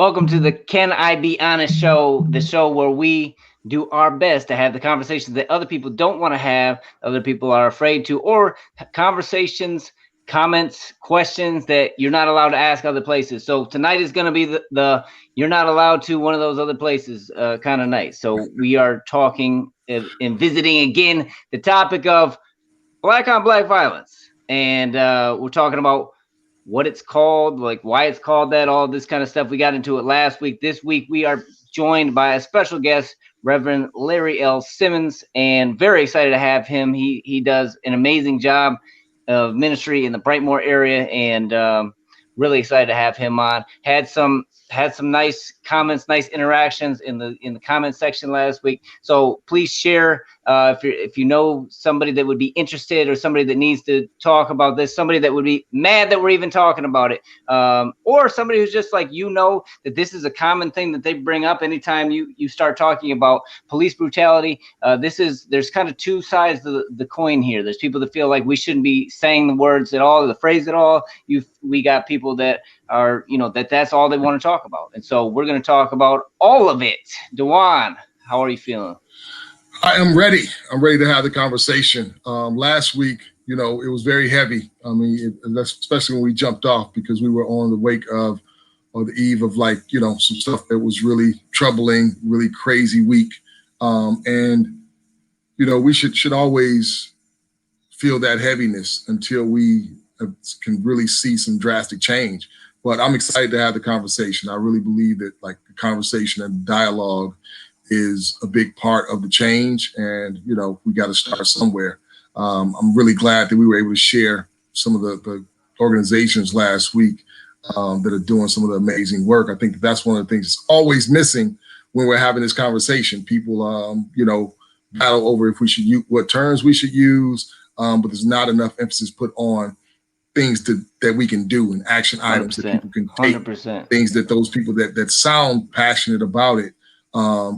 Welcome to the Can I Be Honest show, the show where we do our best to have the conversations that other people don't want to have, other people are afraid to, or conversations, comments, questions that you're not allowed to ask other places. So tonight is going to be the you're not allowed to one of those other places kind of night. So we are talking and visiting again the topic of black on black violence. And we're talking about what it's called, like why it's called that, all this kind of stuff. We got into it last week. This week we are joined by a special guest, Reverend Larry L. Simmons, and very excited to have him. He does an amazing job of ministry in the Brightmoor area, and really excited to have him on. Had some nice comments, nice interactions in the comment section last week. So please share if you know somebody that would be interested, or somebody that needs to talk about this, somebody that would be mad that we're even talking about it, or somebody who's just like, that this is a common thing that they bring up anytime you start talking about police brutality. There's kind of two sides of the coin here. There's people that feel like we shouldn't be saying the words at all, the phrase at all. We got people that are, that's all they want to talk about. And so we're going to talk about all of it. Dewan, how are you feeling? I am ready. I'm ready to have the conversation. Last week, it was very heavy. I mean, especially when we jumped off, because we were on the wake of, or the eve of, some stuff that was really troubling, really crazy week. We should always feel that heaviness until we can really see some drastic change. But I'm excited to have the conversation. I really believe that the conversation and dialogue is a big part of the change. And, we got to start somewhere. I'm really glad that we were able to share some of the organizations last week that are doing some of the amazing work. I think that's one of the things that's always missing when we're having this conversation. People, battle over if we should use what terms we should use, but there's not enough emphasis put on things that we can do and action items that people can take, 100%. Things that those people that sound passionate about it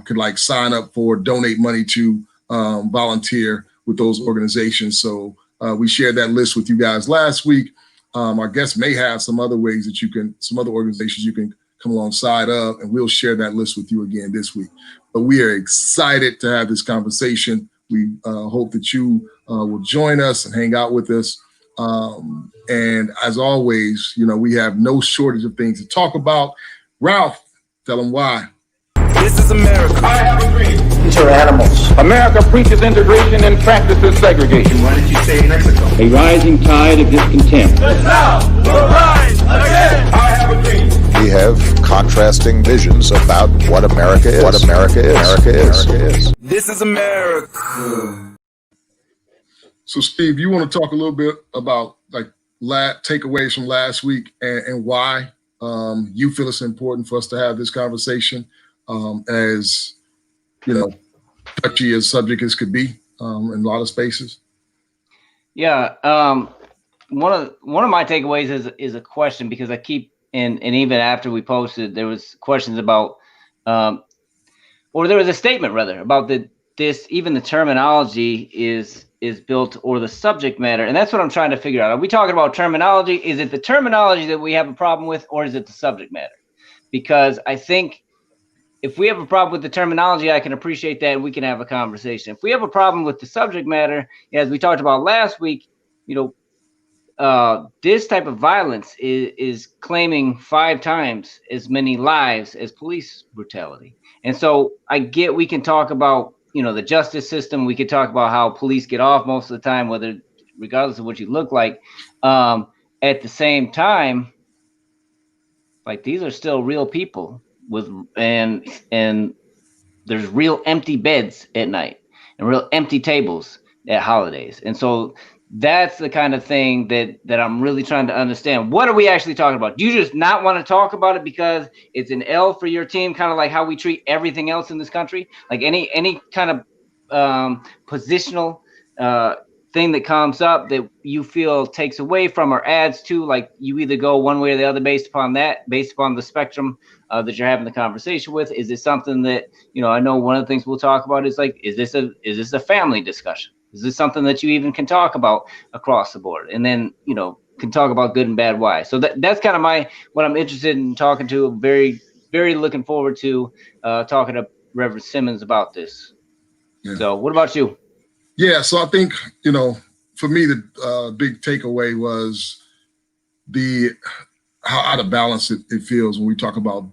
could sign up for, donate money to, volunteer with those organizations. So we shared that list with you guys last week. Our guests may have some other ways that some other organizations you can come alongside of, and we'll share that list with you again this week. But we are excited to have this conversation. We hope that you will join us and hang out with us. And as always, we have no shortage of things to talk about. Ralph, tell them why. This is America. I have a dream. These are animals. America preaches integration and practices segregation. Why did you say Mexico? A rising tide of discontent. The South will rise again. I have a dream. We have contrasting visions about what America is. This is America. So, Steve, you want to talk a little bit about takeaways from last week and why you feel it's important for us to have this conversation, as touchy as subject as could be in a lot of spaces? Yeah, one of my takeaways is a question, because I keep and even after we posted, there was questions about, or there was a statement rather about even the terminology is built, or the subject matter. And that's what I'm trying to figure out. Are we talking about terminology? Is it the terminology that we have a problem with, or is it the subject matter? Because I think if we have a problem with the terminology, I can appreciate that and we can have a conversation. If we have a problem with the subject matter, as we talked about last week, this type of violence is claiming 5 times as many lives as police brutality. And so I get, we can talk about, the justice system. We could talk about how police get off most of the time, regardless of what you look like. At the same time, these are still real people and there's real empty beds at night and real empty tables at holidays. And so that's the kind of thing that I'm really trying to understand. What are we actually talking about? Do you just not want to talk about it because it's an L for your team, kind of like how we treat everything else in this country? Like any kind of positional thing that comes up that you feel takes away from or adds to, you either go one way or the other based upon the spectrum that you're having the conversation with. Is it something that, I know one of the things we'll talk about is is this a family discussion? Is this something that you even can talk about across the board? And then, can talk about good and bad why. So that's kind of what I'm interested in talking to. Very very looking forward to talking to Reverend Simmons about this. Yeah. So what about you? Yeah, so I think, for me, the big takeaway was how out of balance it feels when we talk about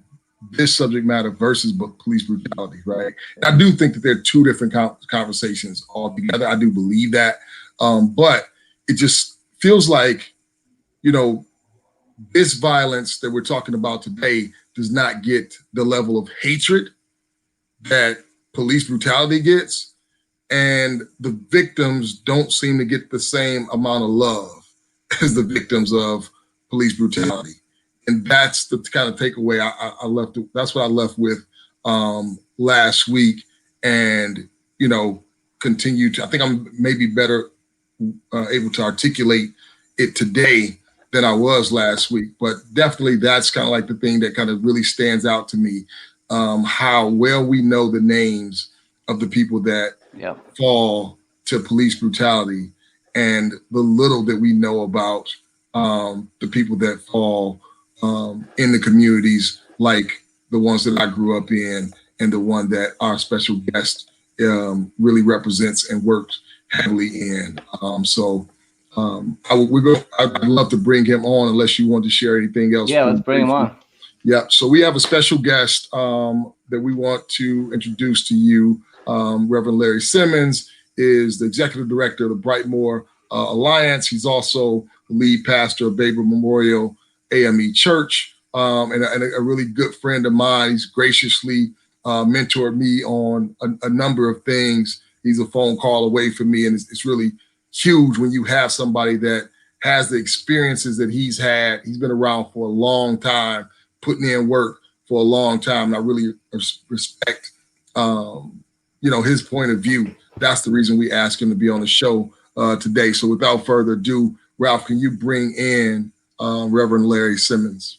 this subject matter versus police brutality, right? And I do think that there are two different conversations altogether. I do believe that. But it just feels like, this violence that we're talking about today does not get the level of hatred that police brutality gets. And the victims don't seem to get the same amount of love as the victims of police brutality. And that's the kind of takeaway I left. That's what I left with last week, and continue to. I think I'm maybe better able to articulate it today than I was last week. But definitely, that's kind of like the thing that kind of really stands out to me. How well we know the names of the people that fall to police brutality, and the little that we know about the people that fall in the communities like the ones that I grew up in, and the one that our special guest really represents and works heavily in. I'd love to bring him on, unless you want to share anything else. Yeah, let's bring him on. Yeah, so we have a special guest that we want to introduce to you. Reverend Larry Simmons is the executive director of the Brightmoor Alliance. He's also the lead pastor of Baber Memorial AME Church, and a really good friend of mine. He's graciously mentored me on a number of things. He's a phone call away from me, and it's really huge when you have somebody that has the experiences that he's had. He's been around for a long time, putting in work for a long time, and I really respect his point of view. That's the reason we asked him to be on the show today. So without further ado, Ralph, can you bring in Reverend Larry Simmons?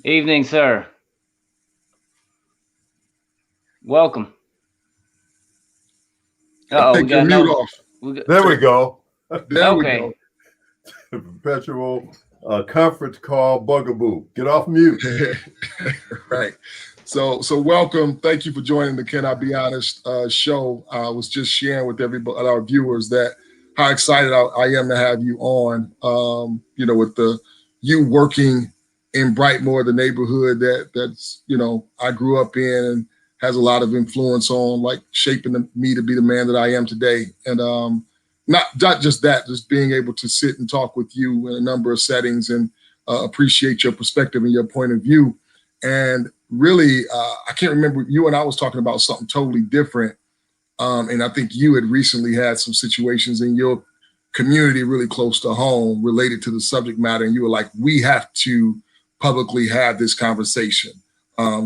Evening, sir. Welcome. Take your mute off. There we go. There we go. Perpetual conference call bugaboo. Get off mute. Right. So welcome. Thank you for joining the Can I Be Honest show. I was just sharing with everybody, our viewers, that how excited I am to have you on. With you working in Brightmoor, the neighborhood that's I grew up in, and has a lot of influence on, like, shaping me to be the man that I am today. And not just that, just being able to sit and talk with you in a number of settings, and appreciate your perspective and your point of view. And really, I can't remember, you and I was talking about something totally different. And I think you had recently had some situations in your community really close to home related to the subject matter. And you were like, we have to publicly have this conversation.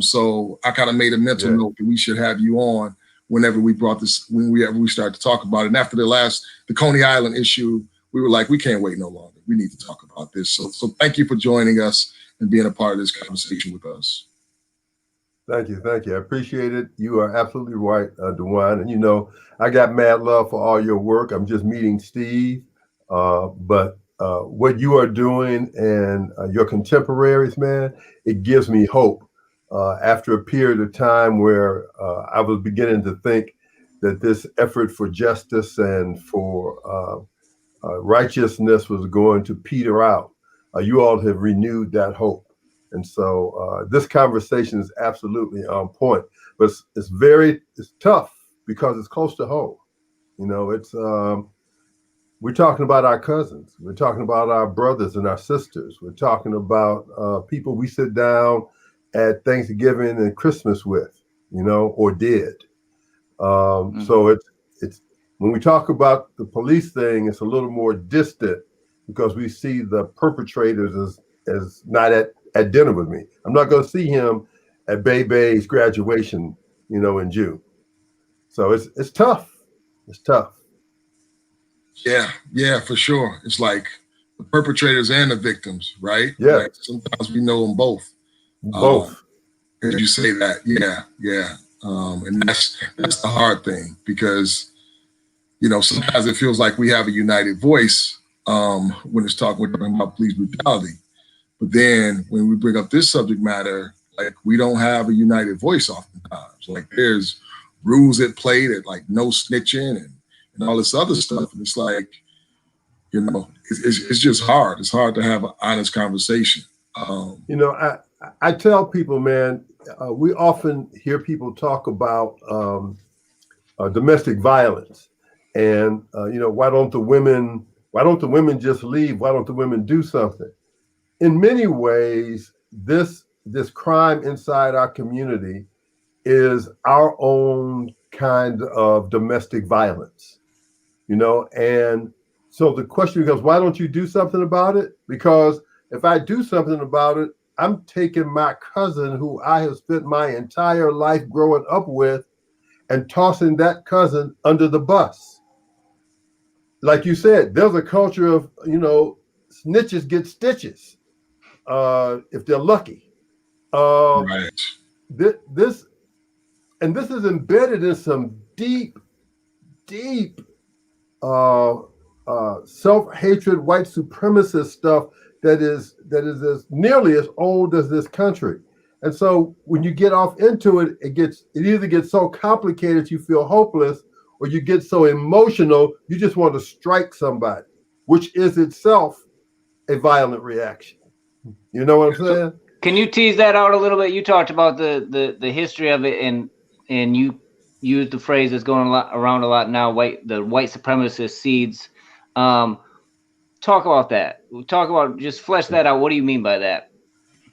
So I kind of made a mental note that we should have you on whenever we started to talk about it. And after the Coney Island issue, we were like, we can't wait no longer. We need to talk about this. So thank you for joining us and being a part of this conversation with us. Thank you. I appreciate it. You are absolutely right, DeJuan. And I got mad love for all your work. I'm just meeting Steve, but what you are doing and your contemporaries, man, it gives me hope. After a period of time where I was beginning to think that this effort for justice and for righteousness was going to peter out, you all have renewed that hope. And so this conversation is absolutely on point, but it's tough because it's close to home. We're talking about our cousins. We're talking about our brothers and our sisters. We're talking about people we sit down at Thanksgiving and Christmas with, or did. So it's when we talk about the police thing, it's a little more distant because we see the perpetrators as not at dinner with me. I'm not going to see him at Bay's graduation, in June. So it's tough. It's tough. Yeah, for sure. It's like the perpetrators and the victims, right? Yeah. Like sometimes we know them both. As you say that, yeah. And that's the hard thing, because sometimes it feels like we have a united voice when we're talking about police brutality, But then when we bring up this subject matter, like we don't have a united voice oftentimes. Like there's rules at play that like no snitching and all this other stuff. And it's like, you know, it's just hard. It's hard to have an honest conversation. You know, I tell people, man, we often hear people talk about domestic violence, and you know, why don't the women just leave? Why don't the women do something? In many ways, this crime inside our community is our own kind of domestic violence, you know. And so the question becomes, why don't you do something about it? Because if I do something about it, I'm taking my cousin, who I have spent my entire life growing up with, and tossing that cousin under the bus. Like you said, there's a culture of, you know, snitches get stitches if they're lucky. Right. This is embedded in some deep self-hatred, white supremacist stuff that is as nearly as old as this country. And so when you get off into it, it either gets so complicated you feel hopeless, or you get so emotional you just want to strike somebody, which is itself a violent reaction. You know what I'm saying? Can you tease that out a little bit? You talked about the history of it, and you used the phrase that's going around a lot now, the white supremacist seeds. Talk about that. Just flesh that out. What do you mean by that?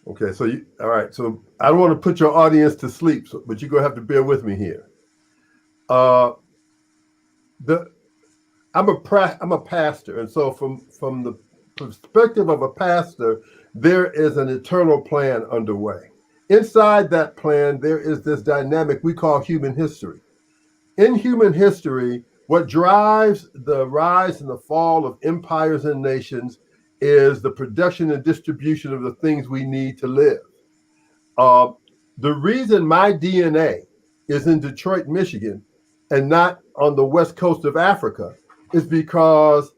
Okay, so all right. So I don't want to put your audience to sleep, but you're gonna have to bear with me here. I'm a pastor, and so from the perspective of a pastor, there is an eternal plan underway. Inside that plan, there is this dynamic we call human history. In human history, what drives the rise and the fall of empires and nations is the production and distribution of the things we need to live. The reason my DNA is in Detroit, Michigan, and not on the west coast of Africa is because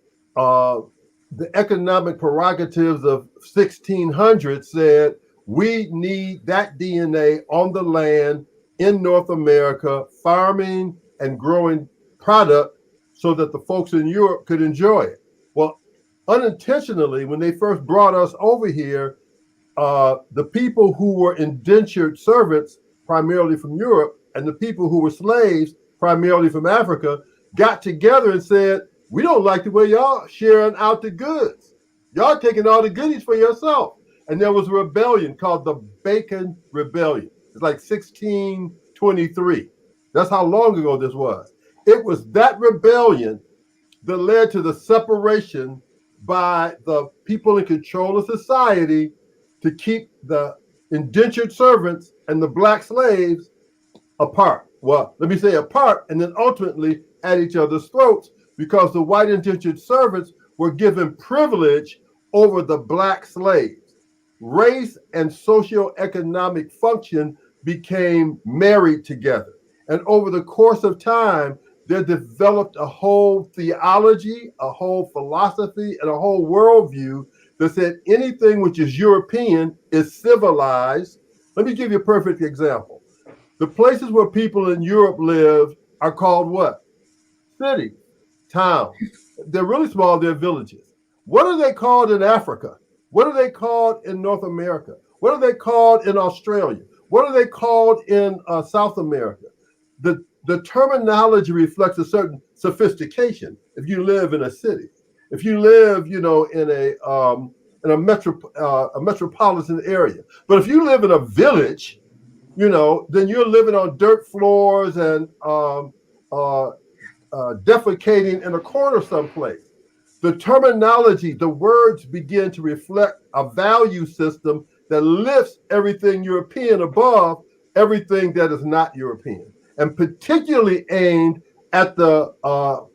the economic prerogatives of 1600 said we need that DNA on the land in North America, farming and growing product so that the folks in Europe could enjoy it. Well, unintentionally, when they first brought us over here, the people who were indentured servants, primarily from Europe, and the people who were slaves, primarily from Africa, got together and said, we don't like the way y'all sharing out the goods. Y'all taking all the goodies for yourself. And there was a rebellion called the Bacon Rebellion. It's like 1623. That's how long ago this was. It was that rebellion that led to the separation by the people in control of society to keep the indentured servants and the black slaves apart. Well, let me say apart, and then ultimately at each other's throats, because the white indentured servants were given privilege over the black slaves. Race and socioeconomic function became married together. And over the course of time, there developed a whole theology, a whole philosophy, and a whole worldview that said anything which is European is civilized. Let me give you a perfect example. The places where people in Europe live are called what? Cities, towns. They're really small, they're villages. What are they called in Africa? What are they called in North America? What are they called in Australia? What are they called in South America? The terminology reflects a certain sophistication. If you live in a city, if you live, you know, in a metropolitan area, but if you live in a village, you know, then you're living on dirt floors and defecating in a corner someplace. The terminology, the words begin to reflect a value system that lifts everything European above everything that is not European, and particularly aimed at the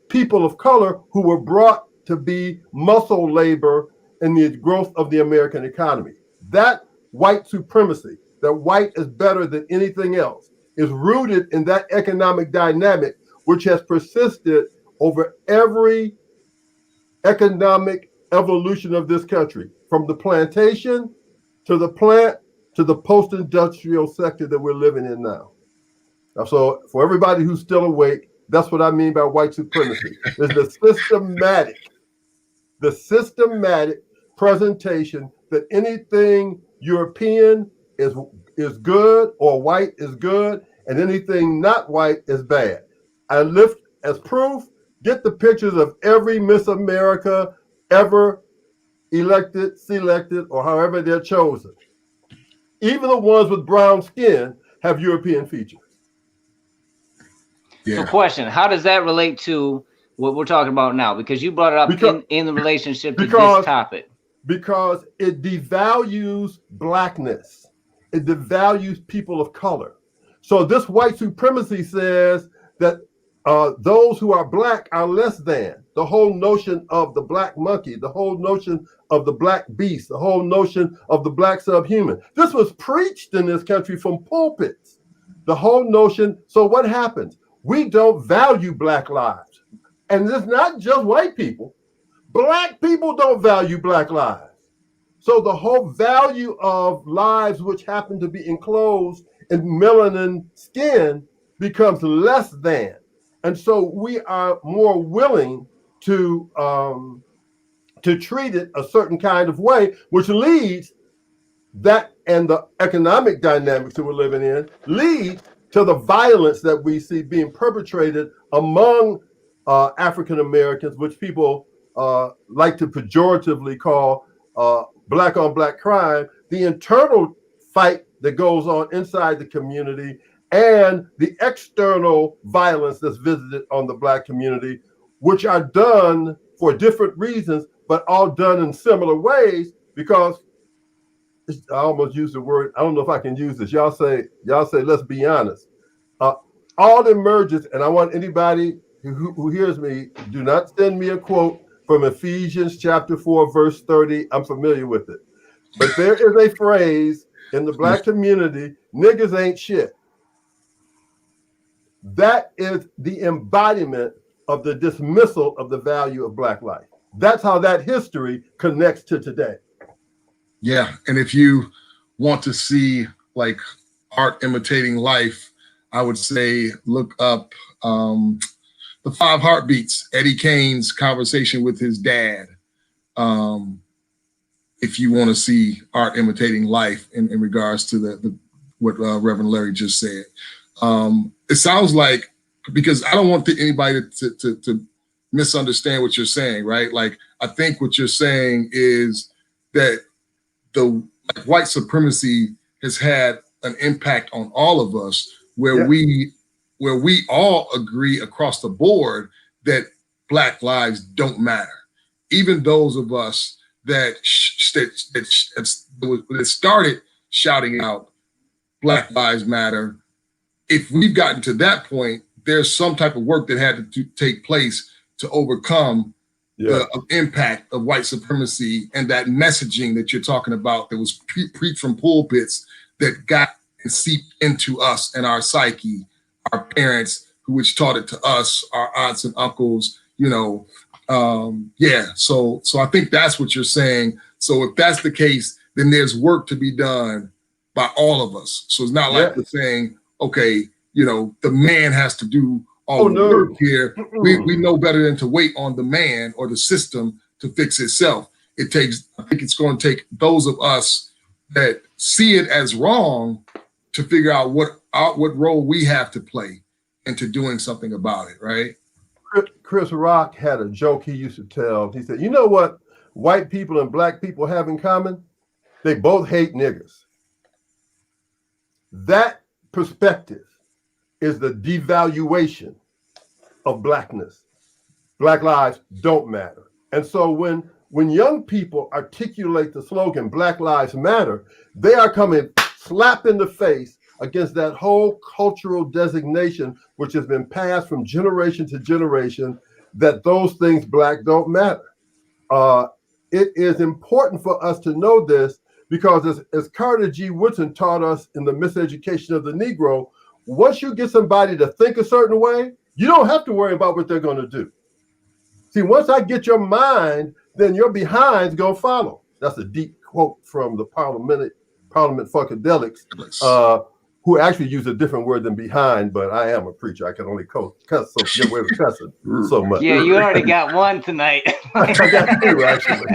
people of color who were brought to be muscle labor in the growth of the American economy. That white supremacy, that white is better than anything else, is rooted in that economic dynamic, which has persisted over every economic evolution of this country, from the plantation to the plant to the post-industrial sector that we're living in now. So for everybody who's still awake, that's what I mean by white supremacy. It's the systematic presentation that anything European is good or white is good, and anything not white is bad. I lift as proof, get the pictures of every Miss America ever elected, selected, or however they're chosen. Even the ones with brown skin have European features. Yeah. So question, how does that relate to what we're talking about now? Because you brought it up in the relationship to this topic. Because it devalues blackness. It devalues people of color. So this white supremacy says that those who are black are less than. The whole notion of the black monkey, the whole notion of the black beast, the whole notion of the black subhuman. This was preached in this country from pulpits. The whole notion. So what happens? We don't value black lives. And it's not just white people. Black people don't value black lives. So the whole value of lives which happen to be enclosed in melanin skin becomes less than. And so we are more willing to treat it a certain kind of way, which leads that, and the economic dynamics that we're living in lead to the violence that we see being perpetrated among African Americans, which people like to pejoratively call black on black crime, the internal fight that goes on inside the community and the external violence that's visited on the black community, which are done for different reasons, but all done in similar ways. Because I almost used the word, I don't know if I can use this. Y'all say, let's be honest. All emerges, and I want anybody who hears me, do not send me a quote from Ephesians chapter 4, verse 30. I'm familiar with it. But there is a phrase in the black community, niggas ain't shit. That is the embodiment of the dismissal of the value of black life. That's how that history connects to today. Yeah, and if you want to see like art imitating life, I would say look up The 5 Heartbeats, Eddie Kane's conversation with his dad. If you want to see art imitating life in regards to what Reverend Larry just said. It sounds like, because I don't want anybody to misunderstand what you're saying, right? Like, I think what you're saying is that white supremacy has had an impact on all of us, where we all agree across the board that Black lives don't matter. Even those of us that started shouting out Black Lives Matter, if we've gotten to that point, there's some type of work that had to take place to overcome the impact of white supremacy and that messaging that you're talking about that was preached from pulpits that got and seeped into us and our psyche, our parents, which taught it to us, our aunts and uncles, So I think that's what you're saying. So if that's the case, then there's work to be done by all of us. So it's not like we're saying, okay, the man has to do all the work here. We know better than to wait on the man or the system to fix itself. I think it's going to take those of us that see it as wrong to figure out what role we have to play into doing something about it, right? Chris Rock had a joke he used to tell. He said, you know what white people and Black people have in common? They both hate niggers. That perspective is the devaluation of Blackness. Black lives don't matter. And so when young people articulate the slogan, Black Lives Matter, they are coming slap in the face against that whole cultural designation, which has been passed from generation to generation, that those things Black don't matter. It is important for us to know this, because as Carter G. Woodson taught us in the Miseducation of the Negro, once you get somebody to think a certain way, you don't have to worry about what they're going to do. See, once I get your mind, then your behind's going to follow. That's a deep quote from the Parliament Funkadelics, who actually use a different word than behind, but I am a preacher. I can only cuss, so get away with cussing so much. Yeah, you already got one tonight. I got two, actually.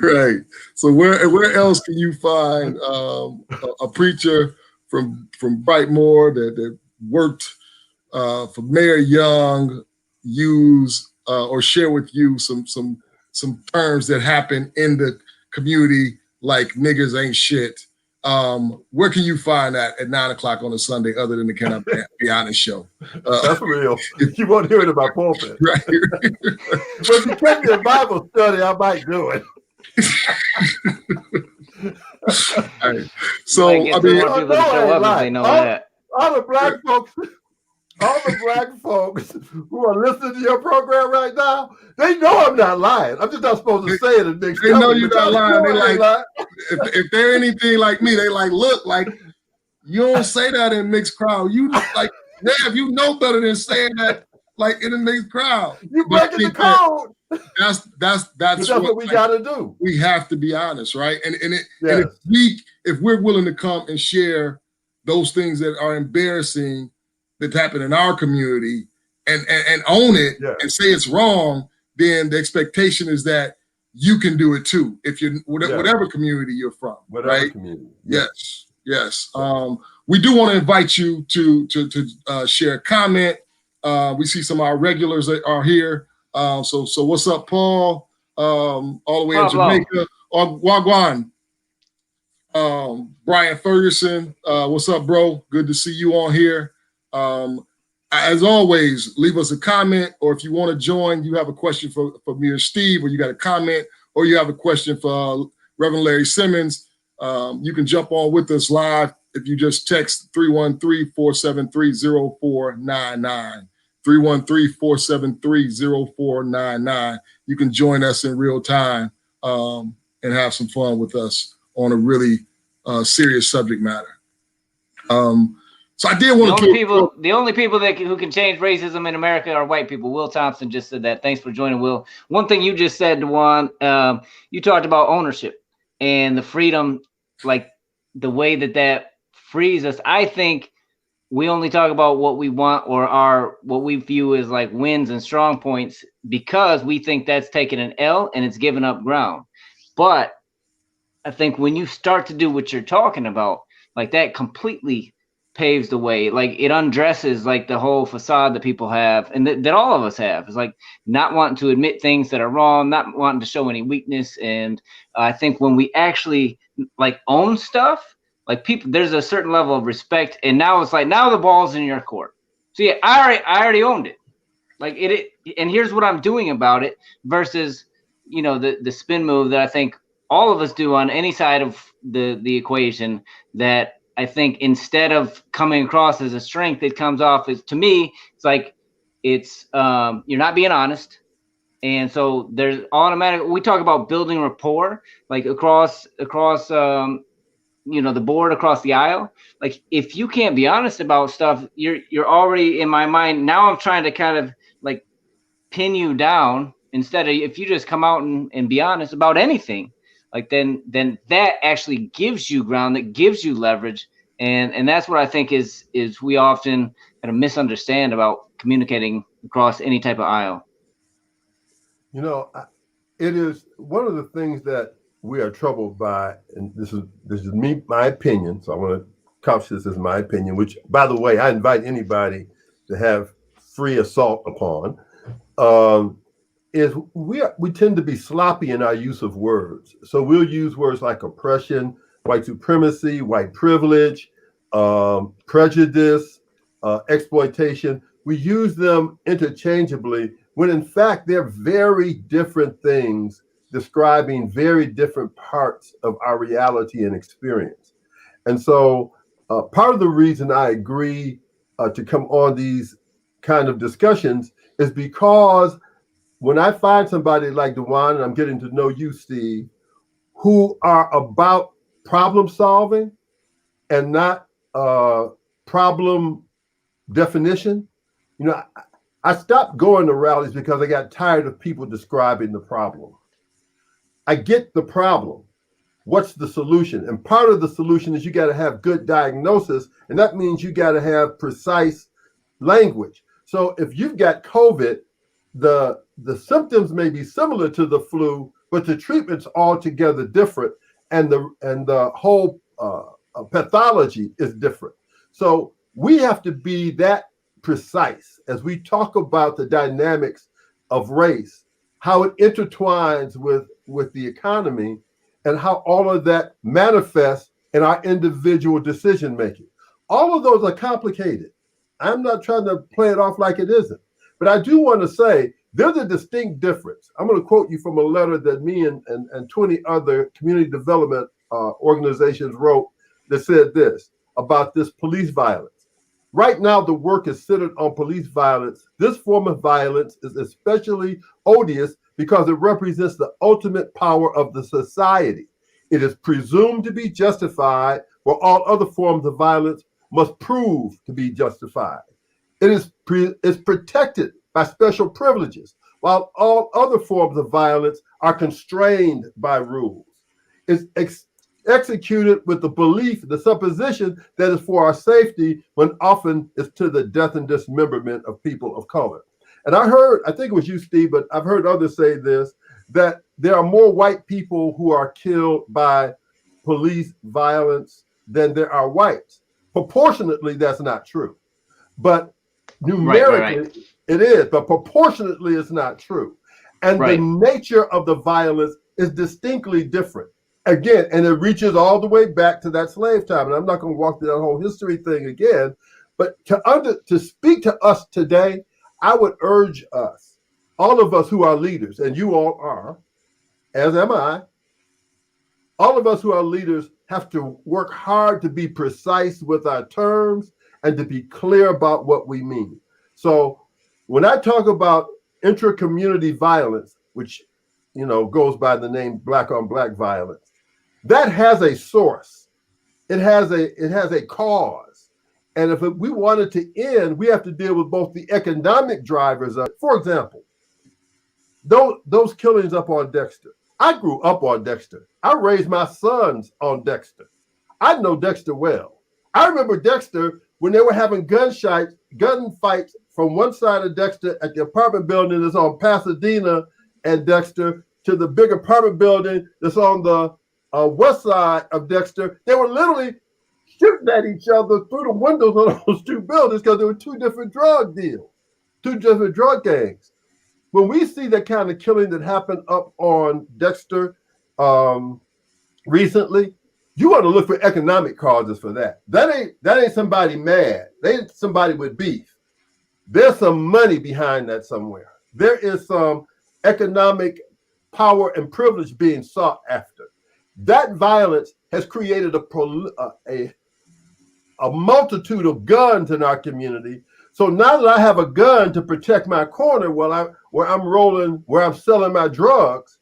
Right. So where else can you find a preacher from Brightmoor that worked for Mayor Young, use or share with you some terms that happen in the community, like niggas ain't shit? Where can you find that at 9 o'clock on a Sunday, other than the Can I Be Honest show? That's real. You won't hear it in my pulpit. Right. But if you catch me a Bible study, I might do it. Right. So I mean, people to show up if they know that. All the black folks who are listening to your program right now, they know I'm not lying. I'm just not supposed to say it and make they know you're not lying. They like, if they're anything like me, they like, look, like, you don't say that in mixed crowd. You like, Rev, you know better than saying that like in a mixed crowd. You breaking the code. That's what we got to do. We have to be honest, right? And if we're willing to come and share those things that are embarrassing that happen in our community and own it and say it's wrong, then the expectation is that you can do it too. If you're whatever community you're from, right? Community. Yes. We do want to invite you to share a comment. We see some of our regulars that are here. So what's up, Paul? All the way in Jamaica. Wagwan. Brian Ferguson, what's up, bro? Good to see you on here. As always, leave us a comment, or if you want to join, you have a question for me or Steve, or you got a comment, or you have a question for Reverend Larry Simmons, you can jump on with us live if you just text 313-473-0499. 313-473-0499. You can join us in real time and have some fun with us on a really serious subject matter. So I did want to. The only people who can change racism in America are white people. Will Thompson just said that. Thanks for joining, Will. One thing you just said, Dewan, you talked about ownership and the freedom, like the way that frees us. I think we only talk about what we want or what we view as like wins and strong points because we think that's taking an L and it's giving up ground. But I think when you start to do what you're talking about, like that completely paves the way. Like it undresses like the whole facade that people have and that all of us have. It's like not wanting to admit things that are wrong, not wanting to show any weakness. And I think when we actually like own stuff, like people, there's a certain level of respect. And now it's like, now the ball's in your court. So yeah, I already owned it. Like it and here's what I'm doing about it versus, you know, the spin move that I think all of us do on any side of the equation, that I think instead of coming across as a strength, it comes off as, to me, it's like it's you're not being honest. And so there's automatic, we talk about building rapport, like across you know, the board, across the aisle. Like if you can't be honest about stuff, you're already in my mind. Now I'm trying to kind of like pin you down instead of if you just come out and be honest about anything. Like then that actually gives you ground, that gives you leverage, and that's what I think is we often kind of misunderstand about communicating across any type of aisle. You know, it is one of the things that we are troubled by, and this is my opinion. So I want to couch this as my opinion. Which, by the way, I invite anybody to have free assault upon. Is we tend to be sloppy in our use of words. So we'll use words like oppression, white supremacy, white privilege, prejudice, exploitation. We use them interchangeably when in fact they're very different things describing very different parts of our reality and experience. And so part of the reason I agree to come on these kind of discussions is because when I find somebody like Dewan, and I'm getting to know you, Steve, who are about problem solving and not problem definition, you know, I stopped going to rallies because I got tired of people describing the problem. I get the problem. What's the solution? And part of the solution is you got to have good diagnosis, and that means you got to have precise language. So if you've got COVID, the symptoms may be similar to the flu, but the treatment's altogether different, and the whole pathology is different. So we have to be that precise as we talk about the dynamics of race, how it intertwines with the economy, and how all of that manifests in our individual decision making. All of those are complicated. I'm not trying to play it off like it isn't, but I do want to say there's a distinct difference. I'm going to quote you from a letter that me and 20 other community development organizations wrote that said this about this police violence. Right now, the work is centered on police violence. This form of violence is especially odious because it represents the ultimate power of the society. It is presumed to be justified, while all other forms of violence must prove to be justified. It is protected by special privileges, while all other forms of violence are constrained by rules. It's executed with the belief, the supposition that is for our safety, when often it's to the death and dismemberment of people of color. And I think it was you, Steve, but I've heard others say this, that there are more white people who are killed by police violence than there are whites. Proportionately, that's not true. But numerically, it is, but proportionately, it's not true. And the nature of the violence is distinctly different. Again, and it reaches all the way back to that slave time. And I'm not going to walk through that whole history thing again, but to speak to us today, I would urge us, all of us who are leaders, and you all are, as am I, all of us who are leaders have to work hard to be precise with our terms and to be clear about what we mean. So when I talk about intra-community violence, which goes by the name black on black violence, that has a source. It has a cause. And if we want it to end, we have to deal with both the economic drivers of it. For example, those killings up on Dexter. I grew up on Dexter. I raised my sons on Dexter. I know Dexter well. I remember Dexter when they were having gunfights from one side of Dexter at the apartment building that's on Pasadena and Dexter to the big apartment building that's on the west side of Dexter. They were literally shooting at each other through the windows of those two buildings because there were two different drug deals, two different drug gangs. When we see that kind of killing that happened up on Dexter recently, you want to look for economic causes for that. That ain't somebody mad. They ain't somebody with beef. There's some money behind that somewhere. There is some economic power and privilege being sought after. That violence has created a multitude of guns in our community. So now that I have a gun to protect my corner where I'm selling my drugs,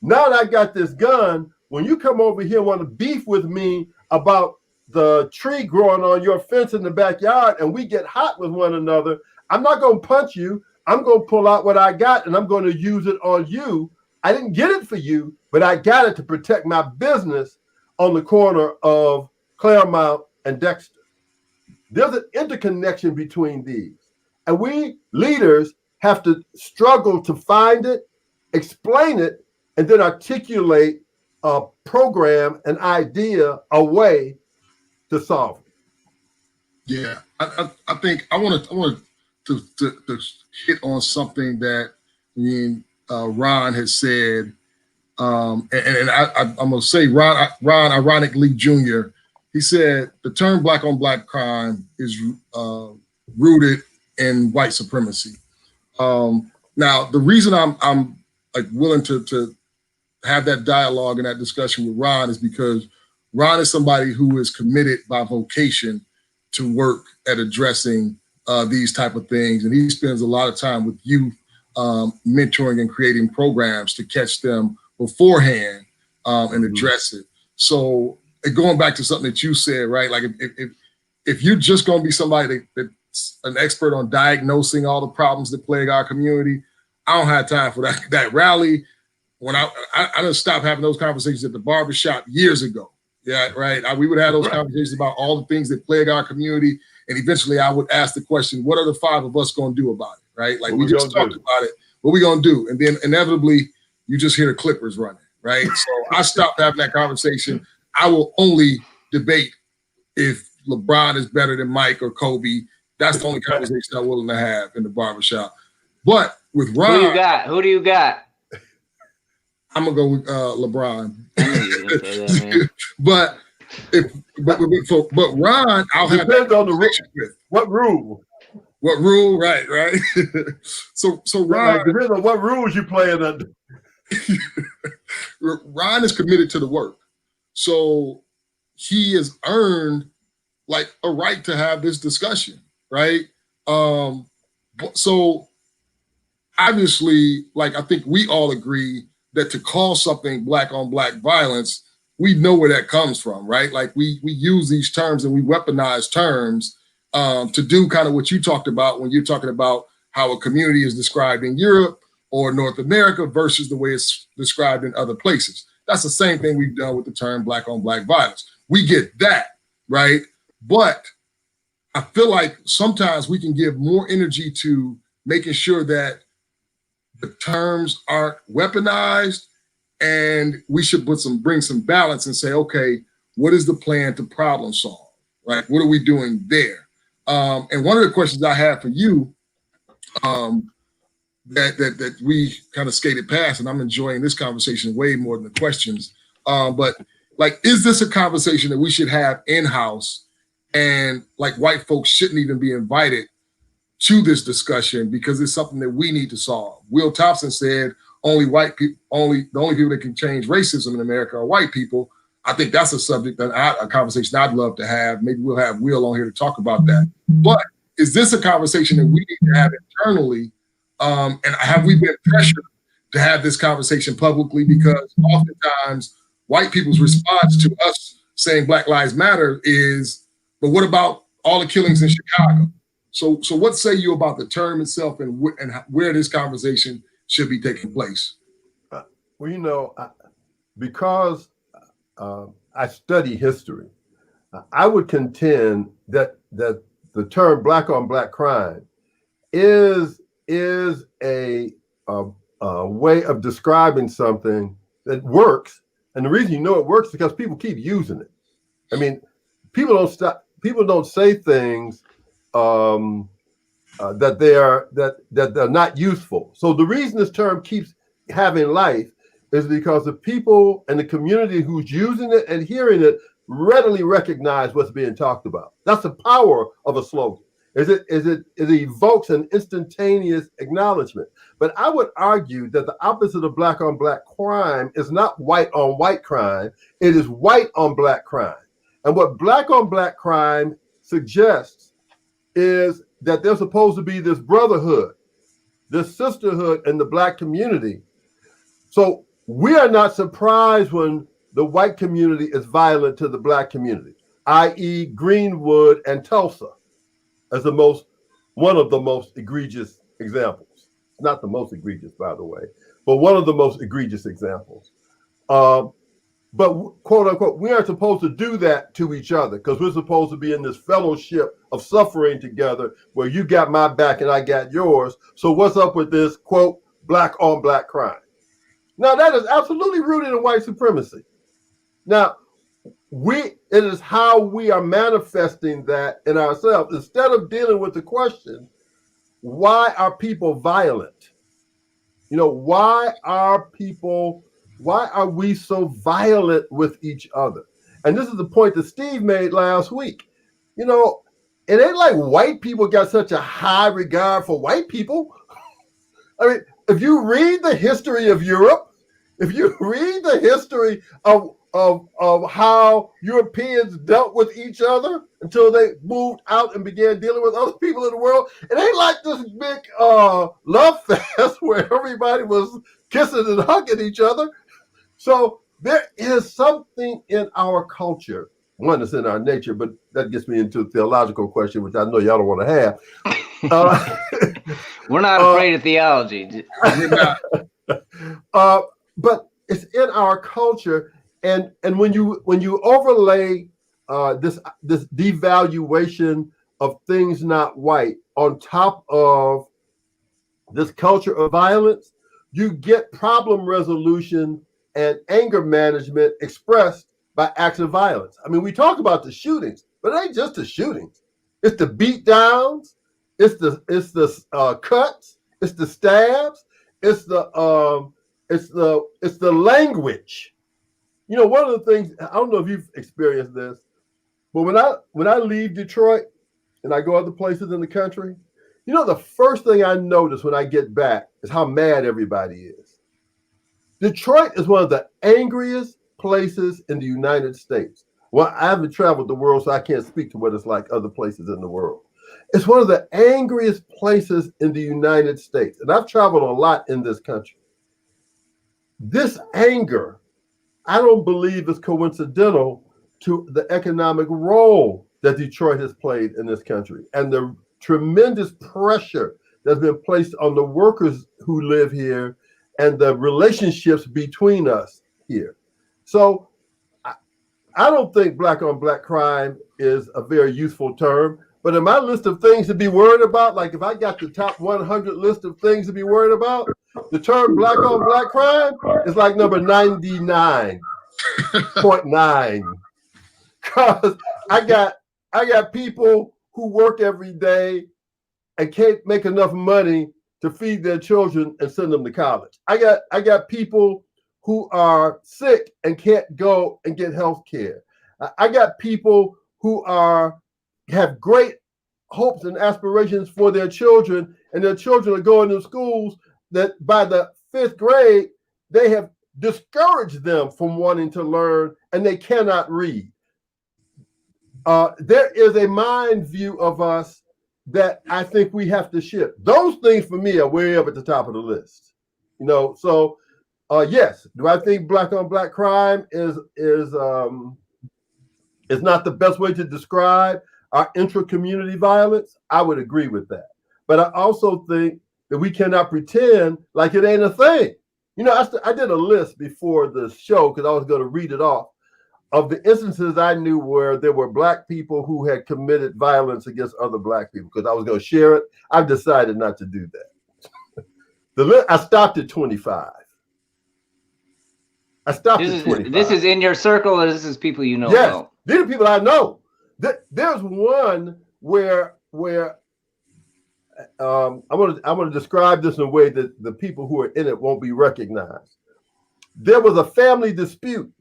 now that I got this gun, when you come over here and want to beef with me about the tree growing on your fence in the backyard and we get hot with one another, I'm not going to punch you. I'm going to pull out what I got and I'm going to use it on you. I didn't get it for you, but I got it to protect my business on the corner of Claremont and Dexter. There's an interconnection between these. And we leaders have to struggle to find it, explain it, and then articulate a program, an idea, a way to solve it. Yeah, I think I want to hit on something that Ron has said, and I'm gonna say Ron ironically Jr. He said the term black on black crime is rooted in white supremacy. Now the reason I'm like willing to have that dialogue and that discussion with Ron is because Ron is somebody who is committed by vocation to work at addressing these type of things. And he spends a lot of time with youth mentoring and creating programs to catch them beforehand and address it. So going back to something that you said, right? Like if you're just going to be somebody that's an expert on diagnosing all the problems that plague our community, I don't have time for that rally. when I done stopped having those conversations at the barbershop years ago. Yeah, right. We would have those conversations about all the things that plague our community. And eventually I would ask the question, what are the five of us going to do about it? Right? Like we just talked about it. What we going to do? And then inevitably you just hear the Clippers running. Right? So I stopped having that conversation. I will only debate if LeBron is better than Mike or Kobe. That's the only conversation I'm willing to have in the barbershop. But with Ron, Who do you got? I'm gonna go with LeBron. but Ron, I'll have depends on the rule. What rule? What rule? Right. so Ron, depends on what rules you playing under. Ron is committed to the work, so he has earned like a right to have this discussion, right? So obviously, like I think we all agree that to call something black on black violence, we know where that comes from, right? Like we use these terms and we weaponize terms to do kind of what you talked about when you're talking about how a community is described in Europe or North America versus the way it's described in other places. That's the same thing we've done with the term black on black violence. We get that, right? But I feel like sometimes we can give more energy to making sure that the terms aren't weaponized, and we should bring some balance and say, okay, what is the plan to problem solve, right? What are we doing there? And one of the questions I have for you that we kind of skated past, and I'm enjoying this conversation way more than the questions, but like, is this a conversation that we should have in-house, and like white folks shouldn't even be invited to this discussion because it's something that we need to solve? Will Thompson said the only people that can change racism in America are white people. I think that's a subject a conversation I'd love to have. Maybe we'll have Will on here to talk about that. But is this a conversation that we need to have internally? And have we been pressured to have this conversation publicly? Because oftentimes white people's response to us saying Black Lives Matter is, but what about all the killings in Chicago? So what say you about the term itself and where this conversation should be taking place? Well, you know, because I study history, I would contend that the term black on black crime is a way of describing something that works. And the reason you know it works is because people keep using it. I mean, people don't say things that they're not useful. So the reason this term keeps having life is because the people and the community who's using it and hearing it readily recognize what's being talked about. That's the power of a slogan. It evokes an instantaneous acknowledgement. But I would argue that the opposite of black on black crime is not white on white crime. It is white on black crime. And what black on black crime suggests is that there's supposed to be this brotherhood, this sisterhood in the black community. So we are not surprised when the white community is violent to the black community, i.e. Greenwood and Tulsa as one of the most egregious examples. Not the most egregious, by the way, but one of the most egregious examples. But quote unquote, we aren't supposed to do that to each other because we're supposed to be in this fellowship of suffering together where you got my back and I got yours. So what's up with this quote, black on black crime? Now that is absolutely rooted in white supremacy. Now, it is how we are manifesting that in ourselves. Instead of dealing with the question, why are people violent? You know, why are we so violent with each other? And this is the point that Steve made last week. You know, it ain't like white people got such a high regard for white people. I mean, if you read the history of Europe, if you read the history of how Europeans dealt with each other until they moved out and began dealing with other people in the world, it ain't like this big love fest where everybody was kissing and hugging each other. So there is something in our culture, one that's in our nature, but that gets me into a theological question, which I know y'all don't want to have. We're not afraid of theology. but it's in our culture. And when you overlay this devaluation of things not white on top of this culture of violence, you get problem resolution and anger management expressed by acts of violence. I mean, we talk about the shootings, but it ain't just the shootings. It's the beat downs, it's the cuts, it's the stabs, it's the language. You know, one of the things, I don't know if you've experienced this, but when I leave Detroit and I go other places in the country, you know, the first thing I notice when I get back is how mad everybody is. Detroit is one of the angriest places in the United States. Well, I haven't traveled the world, so I can't speak to what it's like other places in the world. It's one of the angriest places in the United States. And I've traveled a lot in this country. This anger, I don't believe is coincidental to the economic role that Detroit has played in this country and the tremendous pressure that's been placed on the workers who live here and the relationships between us here. So I don't think black on black crime is a very useful term, but in my list of things to be worried about, like if I got the top 100 list of things to be worried about, the term black on black crime is like number 99.9. Because I got people who work every day and can't make enough money to feed their children and send them to college. I got people who are sick and can't go and get health care. I got people who have great hopes and aspirations for their children, and their children are going to schools that by the 5th grade, they have discouraged them from wanting to learn, and they cannot read. There is a mind view of us that I think we have to shift. Those things for me are way up at the top of the list. You know, so yes, do I think black on black crime is not the best way to describe our intra-community violence? I would agree with that. But I also think that we cannot pretend like it ain't a thing. You know, I did a list before the show because I was going to read it off of the instances I knew where there were black people who had committed violence against other black people because I was going to share it. I've decided not to do that. I stopped at 25. I stopped at 25. This is in your circle, or this is people you know? Yes, about? These are people I know. There's one where I'm going to describe this in a way that the people who are in it won't be recognized. There was a family dispute.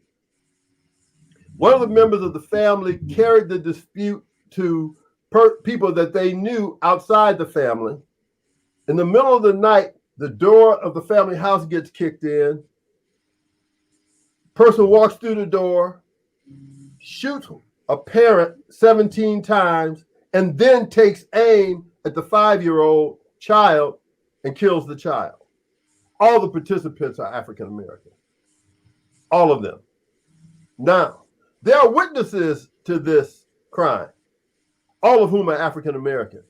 One of the members of the family carried the dispute to people that they knew outside the family. In the middle of the night, the door of the family house gets kicked in. Person walks through the door, shoots a parent 17 times, and then takes aim at the 5-year-old child and kills the child. All the participants are African American. All of them. Now, there are witnesses to this crime, all of whom are African American.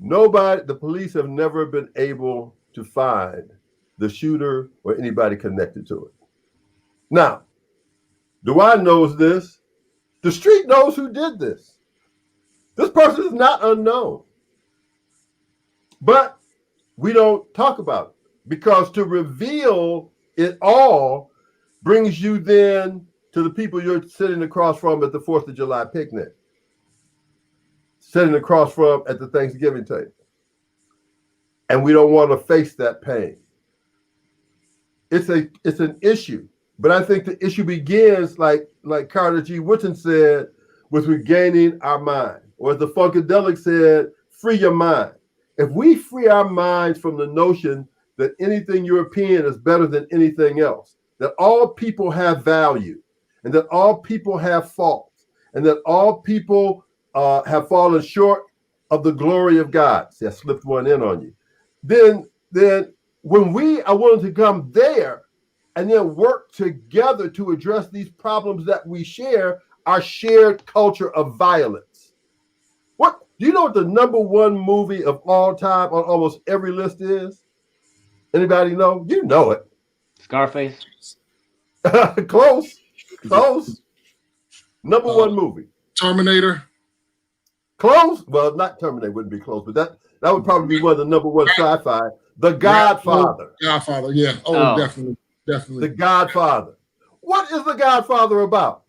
The police have never been able to find the shooter or anybody connected to it. Now, do I know this? The street knows who did this. This person is not unknown. But we don't talk about it because to reveal it all brings you then to the people you're sitting across from at the 4th of July picnic, sitting across from at the Thanksgiving table. And we don't want to face that pain. It's an issue, but I think the issue begins, like Carter G. Woodson said, with regaining our mind, or as the Funkadelic said, free your mind. If we free our minds from the notion that anything European is better than anything else, that all people have value, and that all people have faults, and that all people have fallen short of the glory of God. See, I slipped one in on you. Then when we are willing to come there and then work together to address these problems that we share, our shared culture of violence. What do you know what the #1 movie of all time on almost every list is? Anybody know? You know it. Scarface. Close. Number one movie. Terminator. Close. Well, not Terminator wouldn't be close, but that would probably be one of the number one sci-fi. The Godfather. Godfather, yeah. Oh, definitely. The Godfather. What is The Godfather about?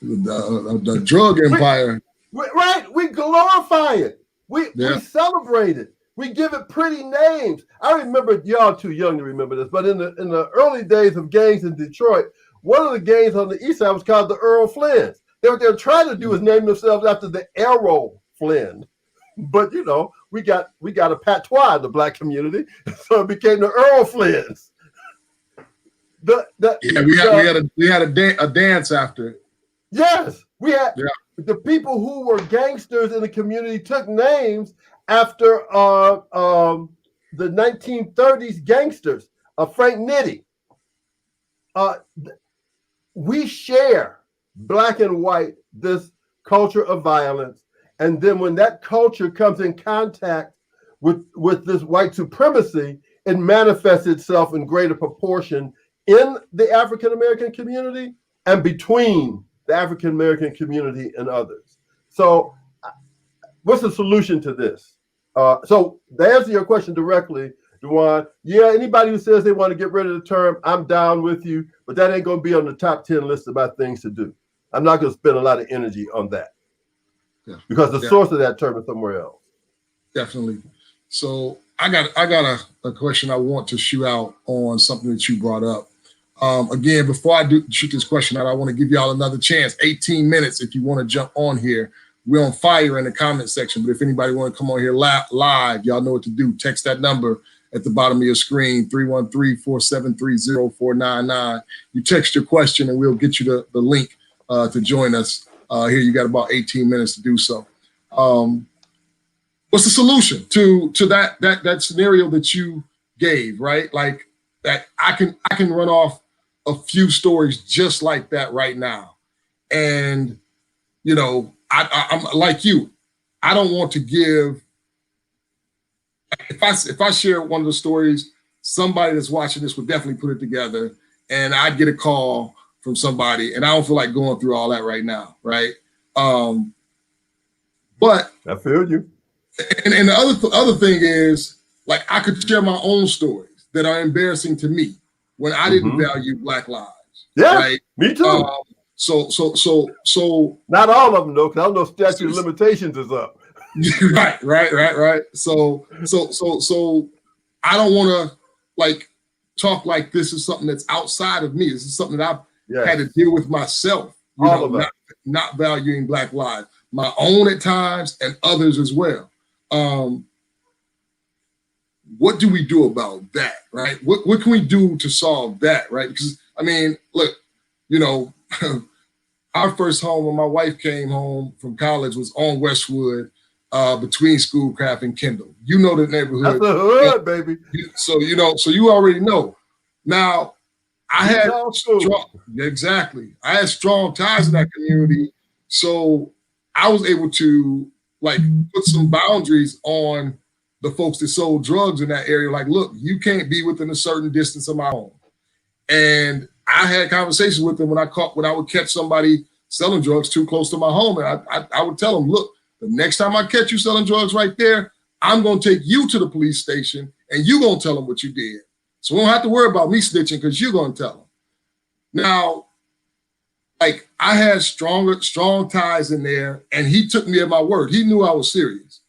the drug empire. Right. We glorify it. We celebrate it. We give it pretty names. I remember, y'all too young to remember this, but in the early days of gangs in Detroit, one of the gangs on the east side was called the Earl Flynns. What they were trying to do is name themselves after the Errol Flynn. But we got a patois in the black community, so it became the Earl Flynns. We had a dance after it. Yes, we had the people who were gangsters in the community took names after the 1930s gangsters. Frank Nitti. We share, black and white, this culture of violence, and then when that culture comes in contact with this white supremacy, it manifests itself in greater proportion in the African American community and between the African American community and others. So what's the solution to this? So to answer your question directly, Dewan, anybody who says they want to get rid of the term, I'm down with you, but that ain't going to be on the top 10 list about things to do. I'm not going to spend a lot of energy on that because the source of that term is somewhere else. Definitely. So I got a question I want to shoot out on something that you brought up. Again, before I do shoot this question out, I want to give y'all another chance. 18 minutes if you want to jump on here. We're on fire in the comment section, but if anybody want to come on here live, y'all know what to do. Text that number at the bottom of your screen, 313-473-0499. You text your question and we'll get you the link to join us. Here you got about 18 minutes to do so. What's the solution to that scenario that you gave, right? Like that I can run off a few stories just like that right now. And, I'm like you, I don't want to give, if I share one of the stories, somebody that's watching this would definitely put it together and I'd get a call from somebody and I don't feel like going through all that right now, right? But I feel you. And the other thing is, like, I could share my own stories that are embarrassing to me when I didn't value Black lives. Yeah, right? Me too. So not all of them though, because I know statute of limitations is up. Right. So I don't want to like talk like this is something that's outside of me. This is something that I've had to deal with myself. Not valuing Black lives, my own at times and others as well. What do we do about that, right? What can we do to solve that, right? Because I mean, look, our first home when my wife came home from college was on Westwood, between Schoolcraft and Kendall. You know the neighborhood. That's the hood, baby. So you already know. Now, I had I had strong ties in that community, so I was able to like put some boundaries on the folks that sold drugs in that area. Like, look, you can't be within a certain distance of my home. And I had conversations with them when I would catch somebody selling drugs too close to my home, and I would tell them, look, the next time I catch you selling drugs right there, I'm going to take you to the police station and you're going to tell them what you did. So we don't have to worry about me snitching because you're going to tell them. Now, like I had strong ties in there and he took me at my word. He knew I was serious.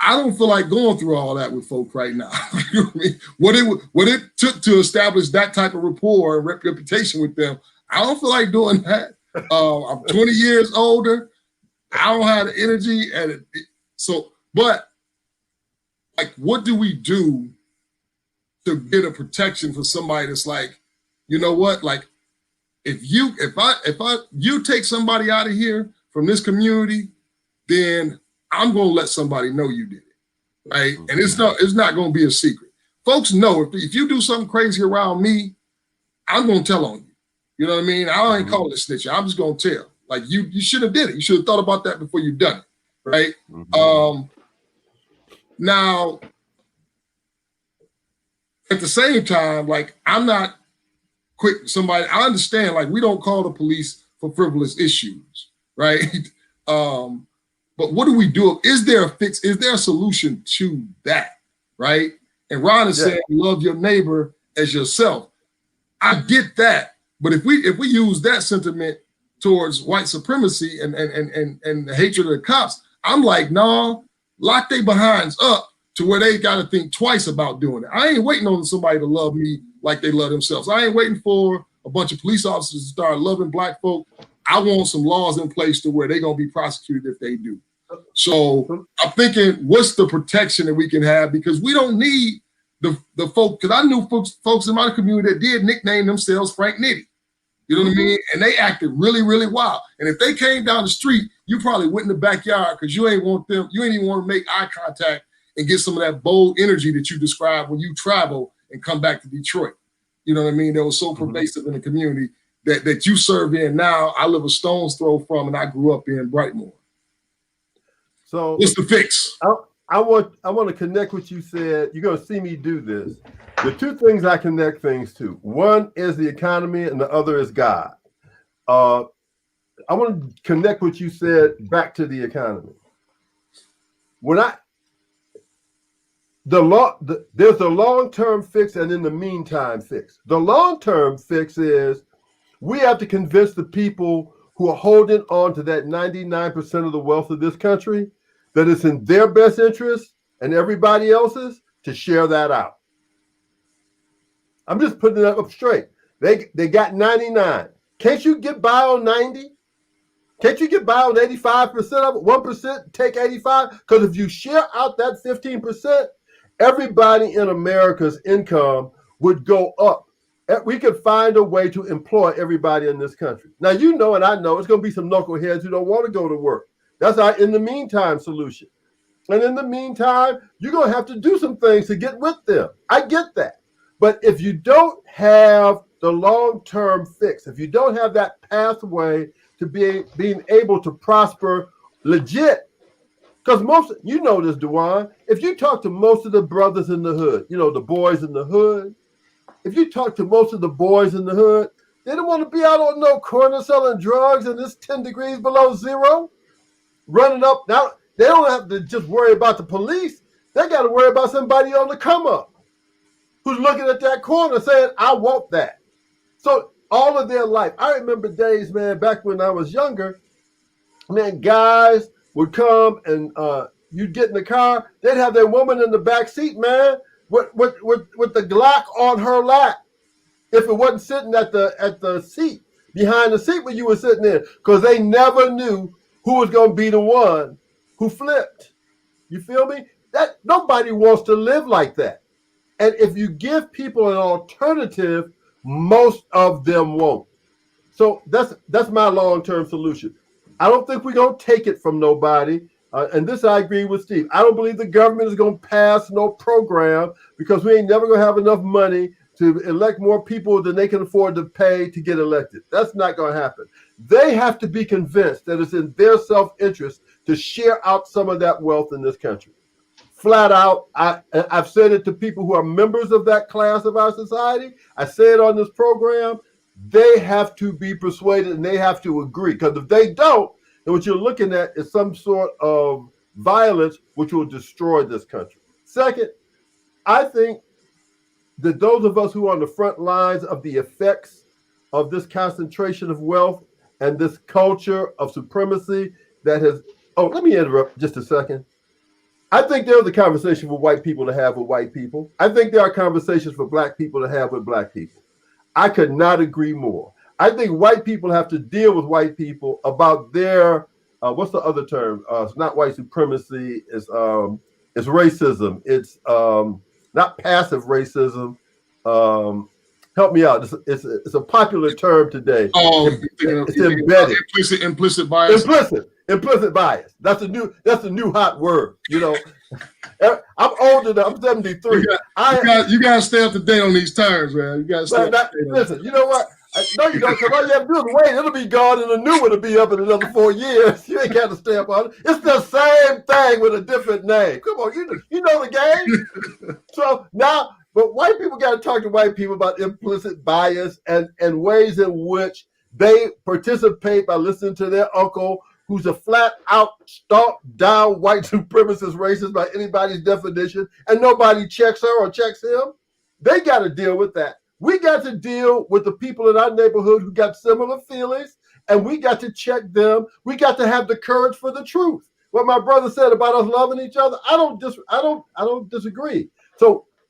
I don't feel like going through all that with folk right now. You know what I mean? What it took to establish that type of rapport and reputation with them, I don't feel like doing that. I'm 20 years older. I don't have the energy. But like, what do we do to get a protection for somebody that's like, you know what? Like, if you take somebody out of here from this community, then I'm going to let somebody know you did it, right? And it's not going to be a secret. Folks know if you do something crazy around me, I'm going to tell on you. You know what I mean? I ain't calling it snitching. I'm just going to tell. Like you should have did it. You should have thought about that before you done it, right? Now, at the same time, like, I'm not quick. Somebody, I understand, like, we don't call the police for frivolous issues, right? But what do we do? Is there a fix? Is there a solution to that, right? And Ron is saying, love your neighbor as yourself. I get that, but if we use that sentiment towards white supremacy and the hatred of the cops, I'm like, no, lock their behinds up to where they got to think twice about doing it. I ain't waiting on somebody to love me like they love themselves. I ain't waiting for a bunch of police officers to start loving black folk. I want some laws in place to where they're going to be prosecuted if they do. So I'm thinking, what's the protection that we can have? Because we don't need the folk, because I knew folks in my community that did nickname themselves Frank Nitty. You know what I mean? And they acted really, really wild. And if they came down the street, you probably went in the backyard because you ain't even want to make eye contact and get some of that bold energy that you described when you travel and come back to Detroit. You know what I mean? That was so pervasive in the community that you serve in now. I live a stone's throw from, and I grew up in Brightmoor. So what's the fix? I want to connect what you said. You're going to see me do this. The two things I connect things to. One is the economy, and the other is God. I want to connect what you said back to the economy. There's a long-term fix and in the meantime fix. The long-term fix is we have to convince the people who are holding on to that 99% of the wealth of this country that it's in their best interest and everybody else's to share that out. I'm just putting it up straight. They got 99. Can't you get by on 90? Can't you get by on 85% of it? 1% take 85? Because if you share out that 15%, everybody in America's income would go up. We could find a way to employ everybody in this country. Now, you know, and I know it's going to be some knuckleheads who don't want to go to work. That's our in the meantime solution. And in the meantime, you're going to have to do some things to get with them. I get that. But if you don't have the long-term fix, if you don't have that pathway to being able to prosper legit, because you know this, Dewan, if you talk to most of the brothers in the hood, you know, the boys in the hood, if you talk to most of the boys in the hood, they don't want to be out on no corner selling drugs and it's 10 degrees below zero, running up. Now, they don't have to just worry about the police. They got to worry about somebody on the come up who's looking at that corner saying, I want that. So all of their life, I remember days, man, back when I was younger, man, guys would come and you'd get in the car, they'd have their woman in the back seat, man, with the Glock on her lap. If it wasn't sitting at the seat, behind the seat where you were sitting in, because they never knew who was going to be the one who flipped. You feel me? That nobody wants to live like that. And if you give people an alternative, most of them won't. So that's my long-term solution. I don't think we're going to take it from nobody. And this I agree with Steve. I don't believe the government is going to pass no program because we ain't never going to have enough money to elect more people than they can afford to pay to get elected. That's not going to happen. They have to be convinced that it's in their self-interest to share out some of that wealth in this country. Flat out, I've said it to people who are members of that class of our society. I say it on this program. They have to be persuaded and they have to agree. Because if they don't, then what you're looking at is some sort of violence which will destroy this country. Second, I think that those of us who are on the front lines of the effects of this concentration of wealth and this culture of supremacy that has... Oh, let me interrupt just a second. I think there's a conversation for white people to have with white people. I think there are conversations for black people to have with black people. I could not agree more. I think white people have to deal with white people about their, what's the other term? It's not white supremacy, it's racism. It's not passive racism. Help me out. It's a popular term today. It's embedded. Implicit bias. Implicit bias. That's a new hot word. You know, I'm older than I'm 73. You gotta stay up to date on these terms, man. You gotta stay. Listen, you know what? No, you don't. Because all you have to do is wait. It'll be gone, and the new one will be up in another 4 years. You ain't got to stay up on it. It's the same thing with a different name. Come on, you know the game. So now, But white people got to talk to white people about implicit bias and ways in which they participate by listening to their uncle, who's a flat out, stalked down white supremacist racist by anybody's definition, and nobody checks her or checks him. They got to deal with that. We got to deal with the people in our neighborhood who got similar feelings, and we got to check them. We got to have the courage for the truth. What my brother said about us loving each other, I don't disagree.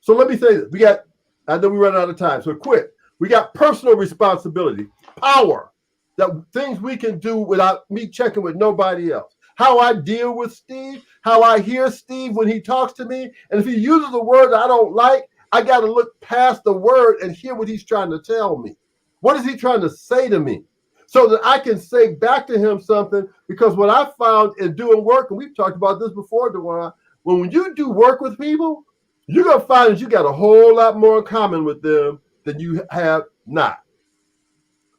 So let me say this. I know we run out of time, so quick. We got personal responsibility, power, that things we can do without me checking with nobody else. How I deal with Steve, how I hear Steve when he talks to me, and if he uses a word I don't like, I got to look past the word and hear what he's trying to tell me. What is he trying to say to me? So that I can say back to him something, because what I found in doing work, and we've talked about this before, Dewan, when you do work with people, you're going to find that you got a whole lot more in common with them than you have not.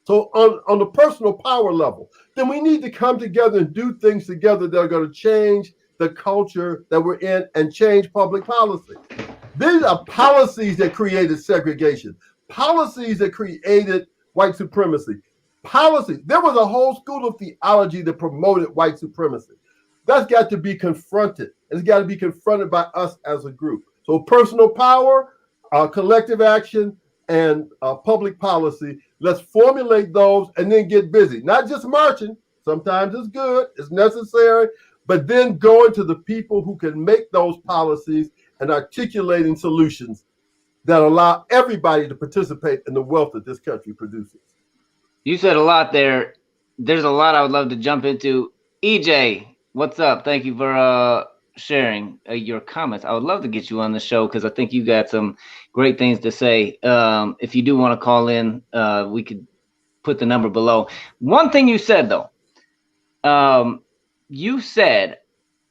So on the personal power level, then we need to come together and do things together that are going to change the culture that we're in and change public policy. These are policies that created segregation, policies that created white supremacy, policies. There was a whole school of theology that promoted white supremacy. That's got to be confronted. It's got to be confronted by us as a group. So personal power, collective action, and public policy. Let's formulate those and then get busy. Not just marching. Sometimes it's good, it's necessary, but then going to the people who can make those policies and articulating solutions that allow everybody to participate in the wealth that this country produces. You said a lot there. There's a lot I would love to jump into. EJ, what's up? Thank you for sharing your comments. I would love to get you on the show because I think you got some great things to say. If you do want to call in, we could put the number below. One thing you said, though, you said,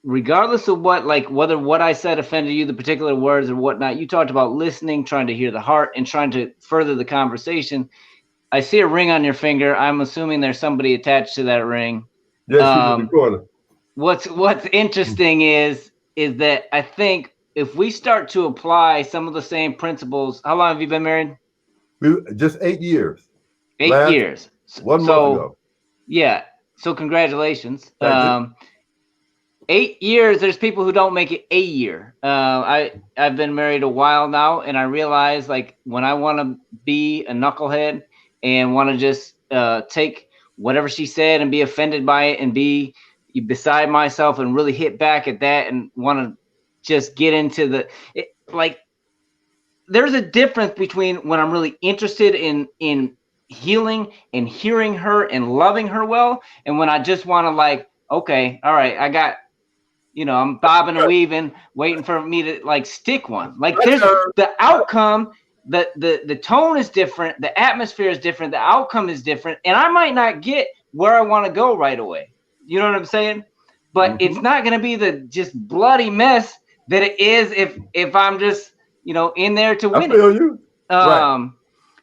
regardless of what, like whether what I said offended you, the particular words or whatnot, you talked about listening, trying to hear the heart, and trying to further the conversation. I see a ring on your finger. I'm assuming there's somebody attached to that ring. Yes, she's in the corner. What's interesting is that I think if we start to apply some of the same principles, how long have you been married? Just 8 years. 8 years. 1 month ago. Yeah. So congratulations. 8 years. There's people who don't make it a year. I've been married a while now, and I realize like when I want to be a knucklehead and want to just take whatever she said and be offended by it and be beside myself and really hit back at that and want to just get into there's a difference between when I'm really interested in healing and hearing her and loving her well, and when I just want to like, okay, all right, I got, I'm bobbing and weaving, waiting for me to like stick one. Like there's the outcome, the tone is different, the atmosphere is different, the outcome is different, and I might not get where I want to go right away. You know what I'm saying? But it's not going to be the just bloody mess that it is if I'm just, in there to win I feel you. Right.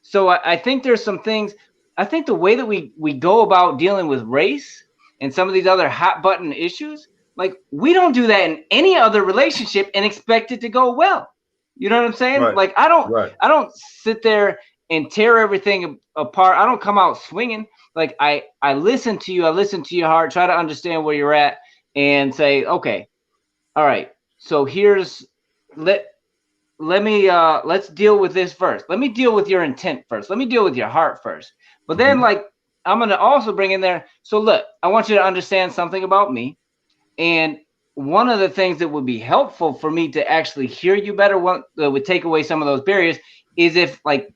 So I think there's some things. I think the way that we go about dealing with race and some of these other hot button issues, like we don't do that in any other relationship and expect it to go well. You know what I'm saying? Right. Like I don't sit there and tear everything apart. I don't come out swinging. Like I listen to you. I listen to your heart. Try to understand where you're at and say, okay, all right. So let's deal with this first. Let me deal with your intent first. Let me deal with your heart first. But then like, I'm going to also bring in there. So look, I want you to understand something about me. And one of the things that would be helpful for me to actually hear you better, that would take away some of those barriers, is if like,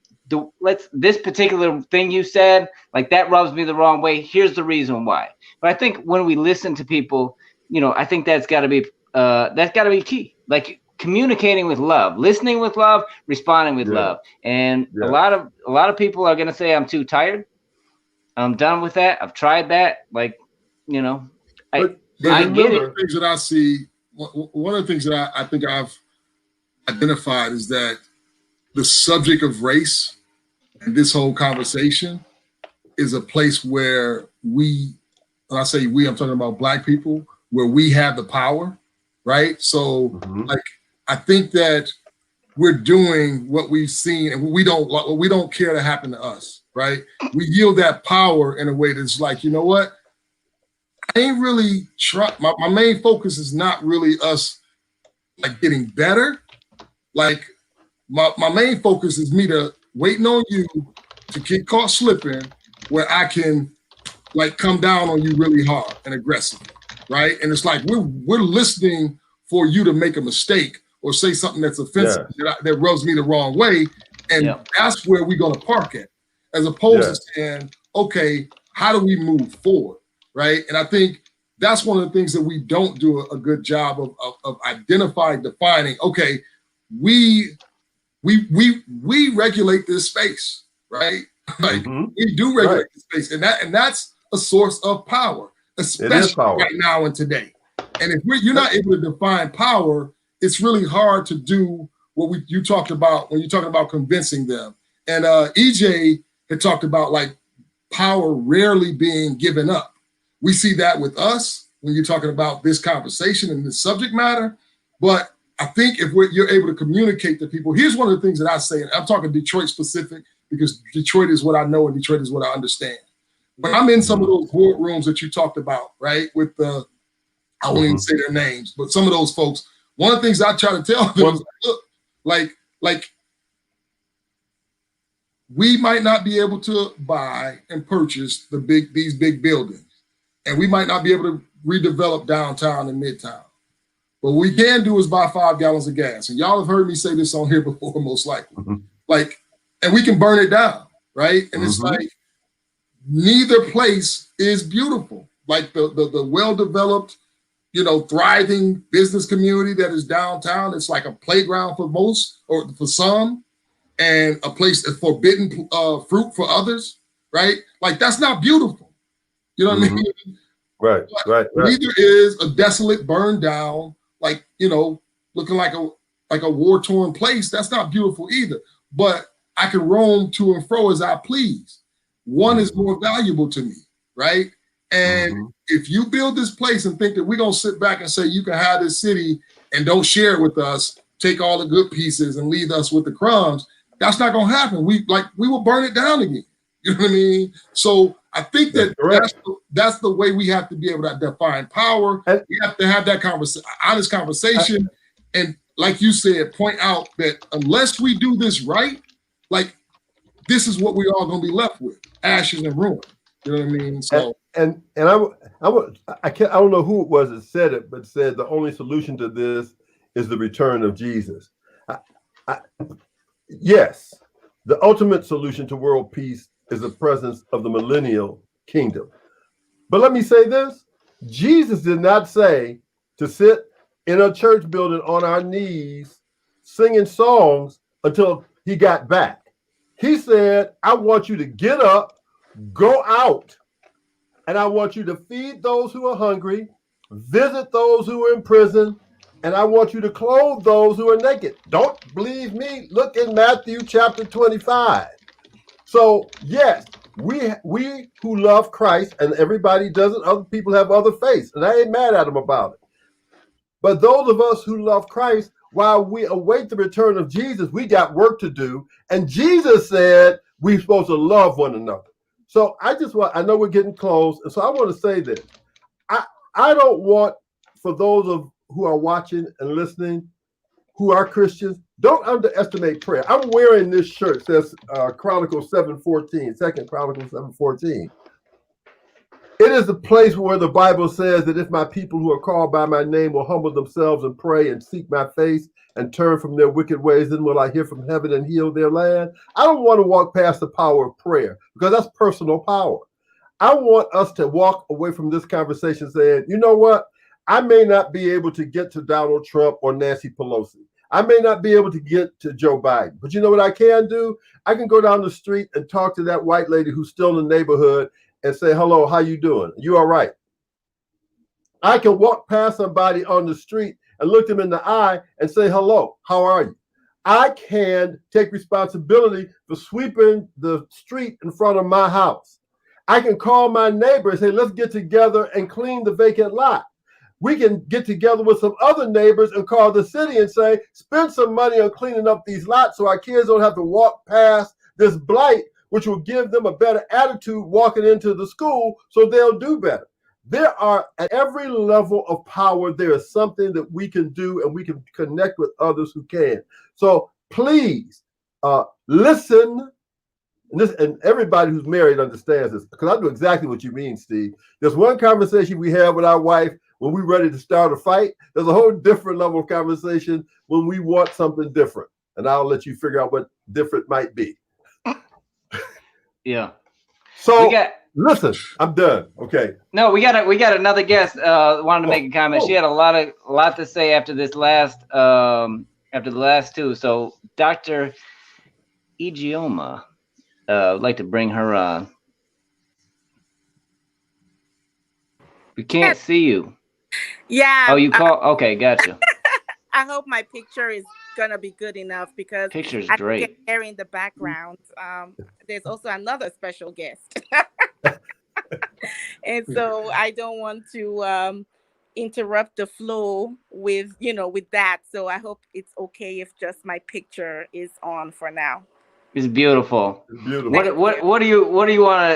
this particular thing you said, like that rubs me the wrong way. Here's the reason why. But I think when we listen to people, I think that's got to be key. Like communicating with love, listening with love, responding with love. And a lot of people are gonna say I'm too tired. I'm done with that. I've tried that. Like, I get it. Things that I see. One of the things that I think I've identified is that the subject of race and this whole conversation is a place where when I say we, I'm talking about Black people, where we have the power, right? So like, I think that we're doing what we've seen and we don't care to happen to us, right? We yield that power in a way that's like, you know what? I ain't really try. My main focus is not really us like getting better. Like my main focus is me to waiting on you to get caught slipping where I can like come down on you really hard and aggressive, right? And it's like we're listening for you to make a mistake or say something that's offensive that rubs me the wrong way, and that's where we're gonna park it, as opposed to saying, okay, how do we move forward, right? And I think that's one of the things that we don't do a good job of identifying, defining. Okay, we regulate this space, right? Like we do regulate this space, and that's a source of power, especially right now and today. And if you're not able to define power, it's really hard to do what you talked about when you're talking about convincing them. And EJ had talked about like power rarely being given up. We see that with us when you're talking about this conversation and this subject matter. But I think if you're able to communicate to people, here's one of the things that I say, and I'm talking Detroit specific because Detroit is what I know and Detroit is what I understand. When I'm in some of those boardrooms that you talked about, right, with the, I won't even say their names, but some of those folks, one of the things I try to tell them is, look, like we might not be able to buy and purchase these big buildings, and we might not be able to redevelop downtown and midtown. But what we can do is buy 5 gallons of gas. And y'all have heard me say this on here before, most likely. Like, and we can burn it down, right? And it's like, neither place is beautiful. Like the well-developed, thriving business community that is downtown, it's like a playground for most, or for some, and a place of forbidden fruit for others, right? Like, that's not beautiful. You know what I mean? Right. Neither is a desolate, burned down, like, looking like a war-torn place. That's not beautiful either. But I can roam to and fro as I please. One is more valuable to me, right? And if you build this place and think that we're gonna sit back and say you can have this city and don't share it with us, take all the good pieces and leave us with the crumbs, that's not gonna happen. We will burn it down again. You know what I mean? So I think that's the way we have to be able to define power. We have to have that honest conversation, and like you said, point out that unless we do this right, like this is what we all gonna be left with: ashes and ruin. You know what I mean? So and I don't know who it was that said it, but said the only solution to this is the return of Jesus. Yes, the ultimate solution to world peace is the presence of the millennial kingdom. But let me say this: Jesus did not say to sit in a church building on our knees singing songs until he got back. He said, I want you to get up, go out, and I want you to feed those who are hungry, visit those who are in prison, and I want you to clothe those who are naked. Don't believe me? Look in Matthew chapter 25. So yes, we who love Christ, and everybody doesn't, other people have other faiths, and I ain't mad at them about it. But those of us who love Christ, while we await the return of Jesus, we got work to do. And Jesus said we're supposed to love one another. So I know we're getting close, and so I want to say this. I don't want, for those who are watching and listening, who are Christians, don't underestimate prayer. I'm wearing this shirt. It says Chronicles 7:14, 2 Chronicles 7:14. It is the place where the Bible says that if my people who are called by my name will humble themselves and pray and seek my face and turn from their wicked ways, then will I hear from heaven and heal their land. I don't want to walk past the power of prayer because that's personal power. I want us to walk away from this conversation saying, you know what? I may not be able to get to Donald Trump or Nancy Pelosi. I may not be able to get to Joe Biden, but you know what I can do? I can go down the street and talk to that white lady who's still in the neighborhood and say, hello, how you doing? You all right? I can walk past somebody on the street and look them in the eye and say, hello, how are you? I can take responsibility for sweeping the street in front of my house. I can call my neighbor and say, let's get together and clean the vacant lot. we can get together with some other neighbors and call the city and say, spend some money on cleaning up these lots so our kids don't have to walk past this blight, which will give them a better attitude walking into the school so they'll do better. There are, at every level of power, there is something that we can do, and we can connect with others who can. So please listen. And everybody who's married understands this, because I know exactly what you mean, Steve. There's one conversation we have with our wife when we're ready to start a fight. There's a whole different level of conversation when we want something different. And I'll let you figure out what different might be. Yeah. So listen, I'm done. Okay. No, we got another guest wanted to make a comment. She had a lot to say after this last after the last two. So Dr. Ijeoma, I'd like to bring her on. We can't see you. Yeah. Oh, you call? Okay, gotcha. I hope my picture is gonna be good enough, because Picture's I great. can hear in the background. There's also another special guest, and so I don't want to interrupt the flow with that. So I hope it's okay if just my picture is on for now. It's beautiful. It's beautiful. What do you want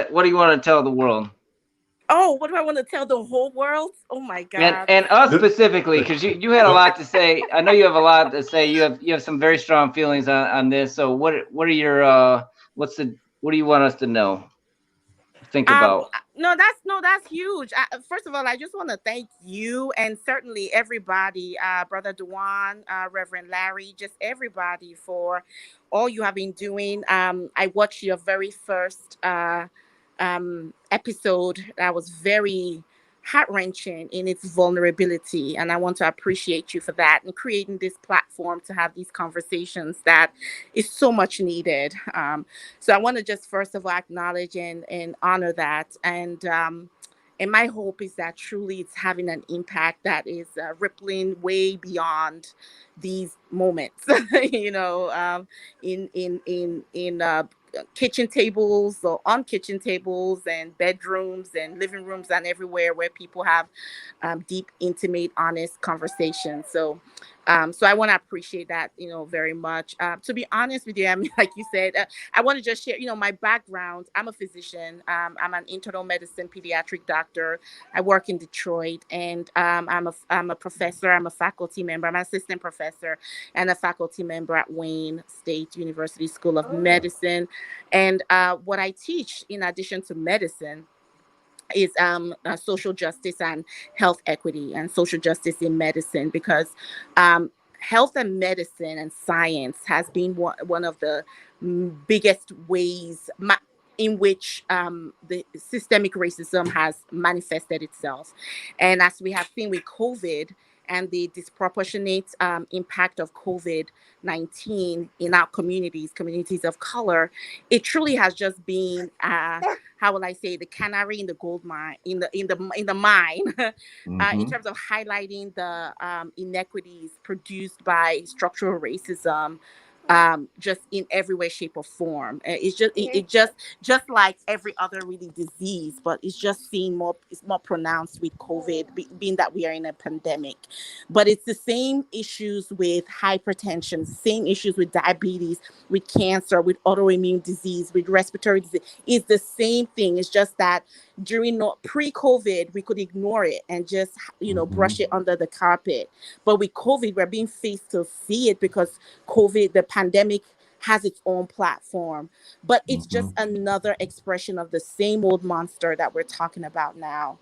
to tell the world? Oh, what do I want to tell the whole world? Oh my God. And us specifically, because you had a lot to say. I know you have a lot to say. You have some very strong feelings on this. So what are your what do you want us to know? Think about? No, that's huge. First of all, I just want to thank you, and certainly everybody, Brother Dewan, Reverend Larry, just everybody, for all you have been doing. I watched your very first episode. That was very heart-wrenching in its vulnerability, and I want to appreciate you for that, and creating this platform to have these conversations that is so much needed. So I want to just first of all acknowledge and honor that, and my hope is that truly it's having an impact that is rippling way beyond these moments, in kitchen tables, or on kitchen tables, and bedrooms and living rooms, and everywhere where people have deep, intimate, honest conversations. So I want to appreciate that, very much. To be honest with you, I mean, like you said, I want to just share, my background. I'm a physician. I'm an internal medicine pediatric doctor. I work in Detroit, and I'm a professor. I'm a faculty member. I'm an assistant professor and a faculty member at Wayne State University School of Medicine. And what I teach, in addition to medicine, is social justice and health equity, and social justice in medicine, because health and medicine and science has been one of the biggest ways in which the systemic racism has manifested itself. And as we have seen with COVID and the disproportionate impact of COVID-19 in our communities of color, it truly has just been, how will I say, the canary in the gold mine, in the mine, in terms of highlighting the inequities produced by structural racism, just in every way, shape, or form. It's just like every other really disease, but it's just it's more pronounced with COVID, being that we are in a pandemic. But it's the same issues with hypertension, same issues with diabetes, with cancer, with autoimmune disease, with respiratory disease. It's the same thing. It's just that during pre-COVID, we could ignore it and just brush it under the carpet. But with COVID, we're being faced to see it, because COVID, the pandemic, has its own platform. But it's just another expression of the same old monster that we're talking about now,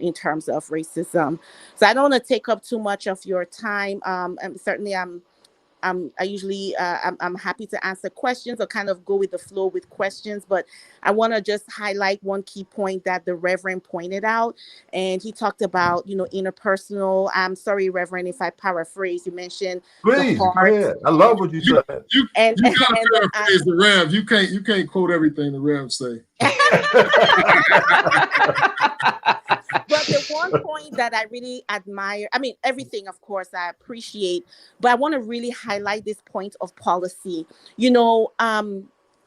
in terms of racism. So I don't want to take up too much of your time. And certainly I'm happy to answer questions, or kind of go with the flow with questions, but I want to just highlight one key point that the Reverend pointed out. And he talked about, interpersonal. I'm sorry, Reverend, if I paraphrase. You mentioned Please, the heart. go ahead. I love what you said. You gotta paraphrase the Rev. You can't quote everything the Rev say. But the one point that I really admire, I mean, everything, of course, I appreciate, but I want to really highlight this point of policy.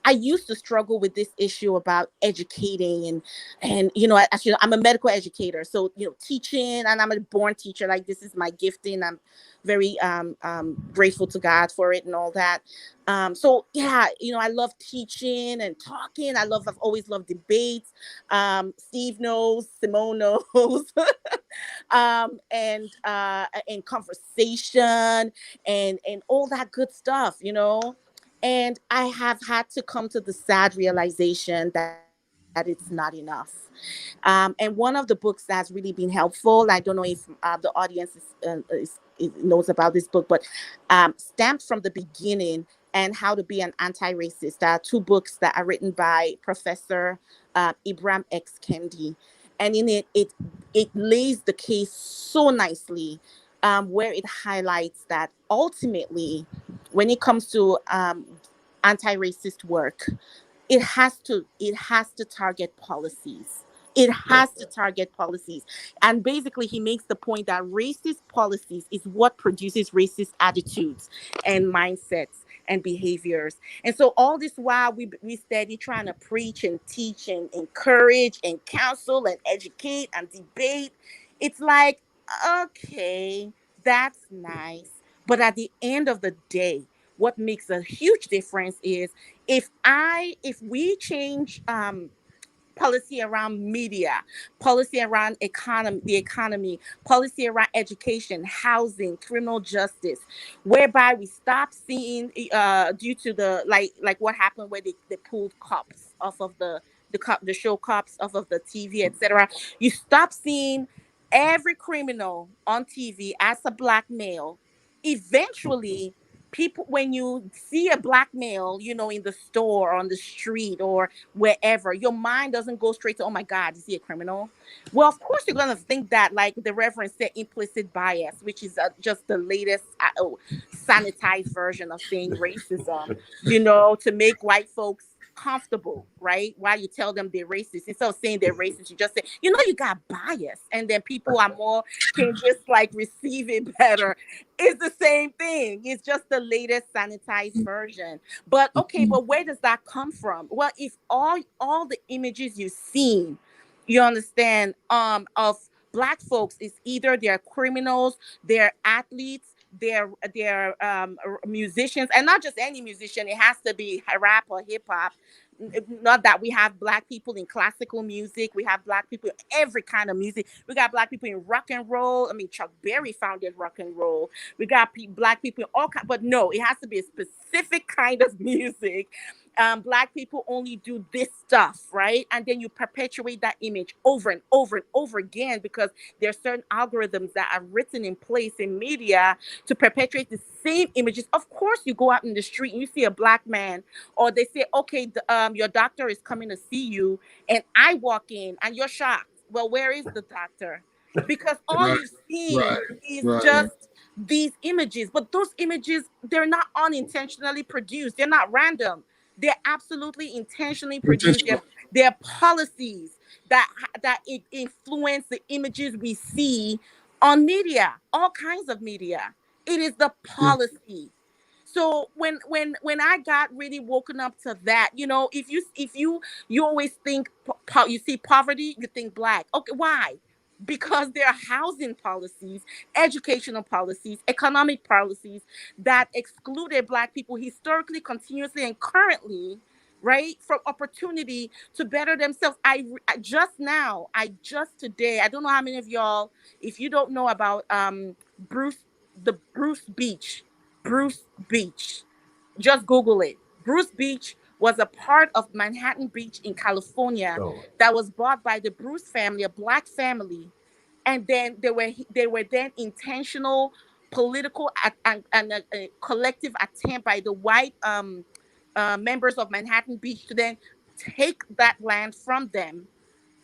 I used to struggle with this issue about educating and actually I'm a medical educator, so teaching, and I'm a born teacher. Like, this is my gifting. I'm very grateful to God for it and all that. So yeah, I love teaching and talking. I've always loved debates. Steve knows, Simone knows, and conversation and all that good stuff. And I have had to come to the sad realization that it's not enough. And one of the books that's really been helpful, I don't know if the audience knows about this book, but Stamped from the Beginning and How to Be an Anti-Racist. There are two books that are written by Professor Ibram X. Kendi. And in it lays the case so nicely, where it highlights that ultimately, when it comes to anti-racist work, it has to target policies. It has to target policies. And basically he makes the point that racist policies is what produces racist attitudes and mindsets and behaviors. And so all this while we steady trying to preach and teach and encourage and counsel and educate and debate. It's like, okay, that's nice. But at the end of the day, what makes a huge difference is if we change policy around media, policy around the economy, policy around education, housing, criminal justice, whereby we stop seeing due to the like what happened where they pulled cops off of the show cops off of the TV, etc. You stop seeing every criminal on TV as a black male. Eventually, people, when you see a black male, in the store, on the street, or wherever, your mind doesn't go straight to, oh my God, is he a criminal? Well, of course you're gonna think that, like the Reverend said, implicit bias, which is just the latest sanitized version of saying racism, to make white folks comfortable, right? While you tell them they're racist, instead of saying they're racist, you just say, you got bias, and then people are more can just like receive it better. It's the same thing. It's just the latest sanitized version. But okay, but where does that come from? Well, if all the images you've seen, you understand, of black folks is either they're criminals, they're athletes, they're musicians, and not just any musician. It has to be rap or hip hop. Not that we have black people in classical music. We have black people in every kind of music. We got black people in rock and roll. I mean, Chuck Berry founded rock and roll. We got black people in all kinds, but no, it has to be a specific kind of music. Black people only do this stuff, right? And then you perpetuate that image over and over and over again, because there are certain algorithms that are written in place in media to perpetuate the same images. Of course, you go out in the street and you see a black man, or they say, okay, your doctor is coming to see you, and I walk in and you're shocked. Well, where is the doctor? Because all Right, you've seen right, is right. just these images. But those images, they're not unintentionally produced. They're not random. They're absolutely intentionally produced. Intentional. They're policies that influence the images we see on media, all kinds of media. It is the Yeah. policy. So when I got really woken up to that, if you always think you see poverty, you think black. Okay, why? Because there are housing policies, educational policies, economic policies that excluded black people historically, continuously, and currently, right, from opportunity to better themselves. I just today, I don't know how many of y'all, if you don't know about Bruce, the Bruce Beach, Bruce Beach, just Google it. Bruce Beach was a part of Manhattan Beach in California Oh, that was bought by the Bruce family, a black family, and then they were then intentional political and a collective attempt by the white members of Manhattan Beach to then take that land from them,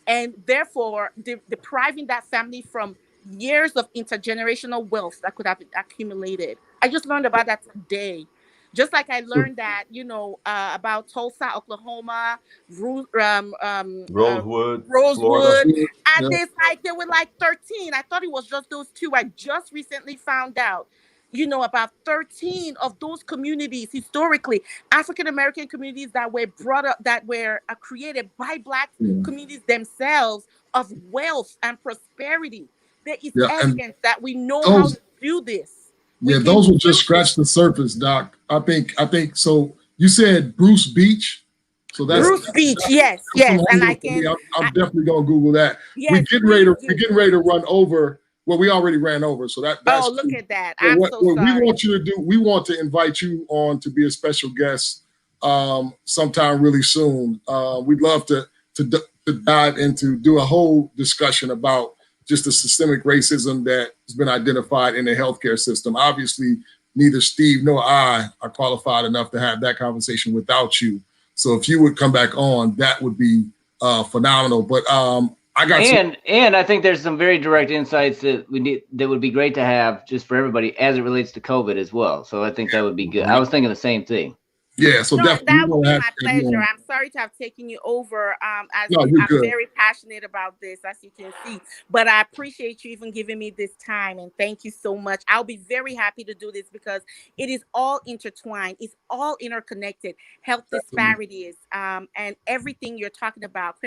and therefore depriving that family from years of intergenerational wealth that could have been accumulated. I just learned about that today. Just like I learned that, about Tulsa, Oklahoma, Rosewood, Florida. Rosewood, and Yeah. there's like there were like 13. I thought it was just those two. I just recently found out. about 13 of those communities historically, African American communities that were brought up, that were created by Black communities themselves, of wealth and prosperity. There is Yeah, and evidence that we know how those, to do this. yeah, those will just scratch the surface, Doc. I think so. You said Bruce Beach. So Bruce Beach, yes, some and homework for me. I'm definitely gonna Google that. Yes, We're getting ready to run over. Well, we already ran over, so that's oh, look at that. I'm what so we sorry. want you to do. We want to invite you on to be a special guest sometime really soon. We'd love to dive into, do a whole discussion about just the systemic racism that has been identified in the healthcare system. Obviously, neither Steve nor I are qualified enough to have that conversation without you. So if you would come back on, that would be phenomenal. But I got and I think there's some very direct insights that would be great to have just for everybody as it relates to COVID as well. So I think that would be good. I was thinking the same thing. Yeah, so definitely that would be my pleasure. I'm sorry to have taken you over. As I'm very passionate about this, as you can see. But I appreciate you even giving me this time, and thank you so much. I'll be very happy to do this because it is all intertwined. It's all interconnected. Health disparities, and everything you're talking about,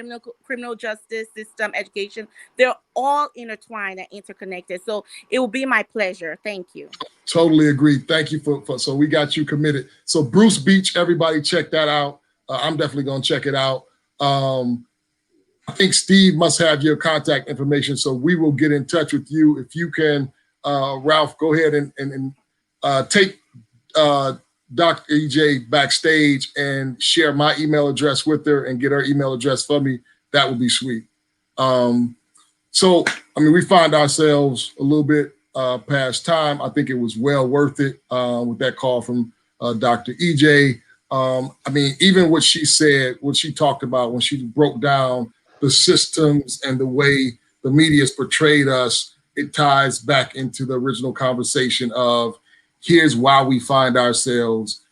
criminal justice system, education, they're all intertwined and interconnected. So it will be my pleasure. Thank you. Totally agree. Thank you for so we got you committed. So Bruce Beach, everybody check that out. I'm definitely going to check it out. I think Steve must have your contact information, so we will get in touch with you. If you can, Ralph, go ahead and take Dr. EJ backstage and share my email address with her and get her email address for me. That would be sweet. So, I mean, we find ourselves a little bit past time. I think it was well worth it with that call from Dr. EJ. I mean, even what she said, what she talked about when she broke down the systems and the way the media has portrayed us, it ties back into the original conversation of here's why we find ourselves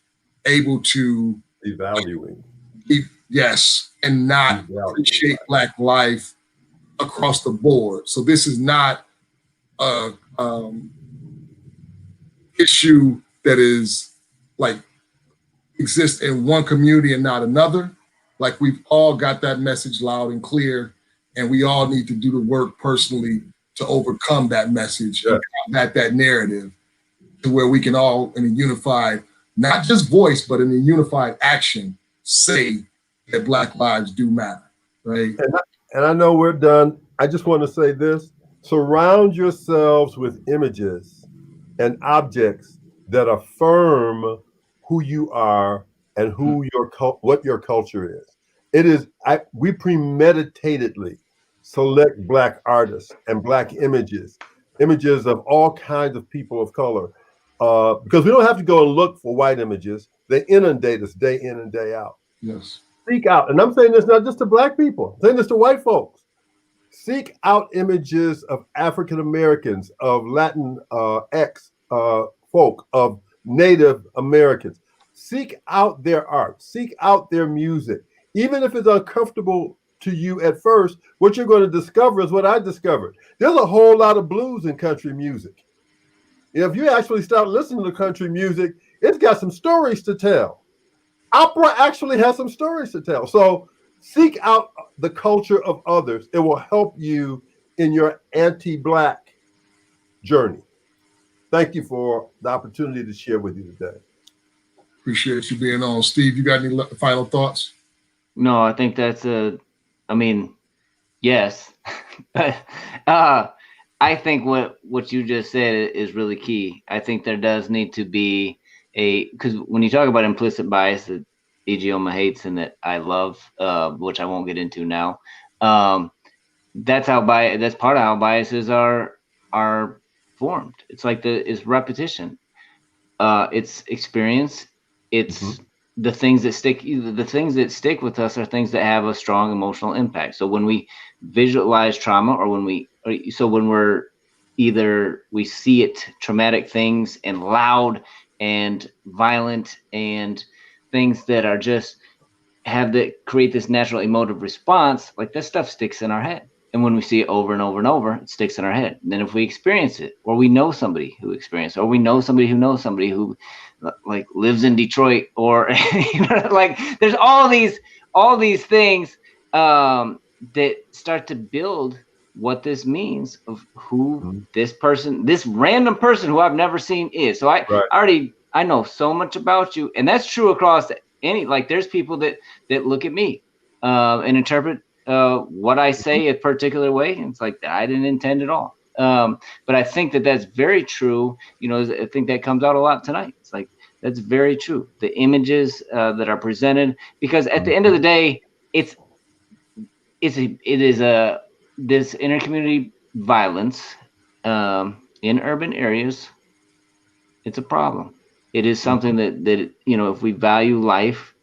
able to evaluate. Yes, and not appreciate Black life across the board. So this is not a issue that is like exists in one community and not another. Like we've all got that message loud and clear, and we all need to do the work personally to overcome that message, and combat that narrative to where we can all in a unified, not just voice, but in a unified action, say that Black lives do matter, right? And I know we're done. I just want to say this. Surround yourselves with images and objects that affirm who you are and who what your culture is. It is we premeditatedly select Black artists and Black images of all kinds of people of color, because we don't have to go and look for white images. They inundate us day in and day out. Yes. Seek out, and I'm saying this not just to Black people, I'm saying this to white folks. Seek out images of African Americans, of Latin folk, of Native Americans. Seek out their art, seek out their music. Even if it's uncomfortable to you at first, what you're going to discover is what I discovered. There's a whole lot of blues in country music. If you actually start listening to country music, it's got some stories to tell. Opera actually has some stories to tell. So seek out the culture of others. It will help you in your anti-Black journey. Thank you for the opportunity to share with you today. Appreciate you being on. Steve, you got any final thoughts? No, I think that's yes. I think what you just said is really key. I think there does need to be because when you talk about implicit bias that Ijeoma hates and that I love, which I won't get into now, that's part of how biases are formed. It's like it's repetition. It's experience. It's the things that stick. The things that stick with us are things that have a strong emotional impact. So when we visualize trauma, or when we're either we see it, traumatic things and loud and violent and things that are just create this natural emotive response, like this stuff sticks in our head. And when we see it over and over and over, it sticks in our head. And then if we experience it, or we know somebody who experienced it, or we know somebody who knows somebody who like lives in Detroit, or like there's all these things that start to build what this means of who this person, this random person who I've never seen is. So I know so much about you, and that's true across any, like there's people that look at me and interpret what I say a particular way, and it's like I didn't intend at all. But I think that that's very true. I think that comes out a lot tonight. It's like that's very true. The images that are presented, because at the end of the day, it is this intercommunity violence in urban areas. It's a problem. It is something that if we value life,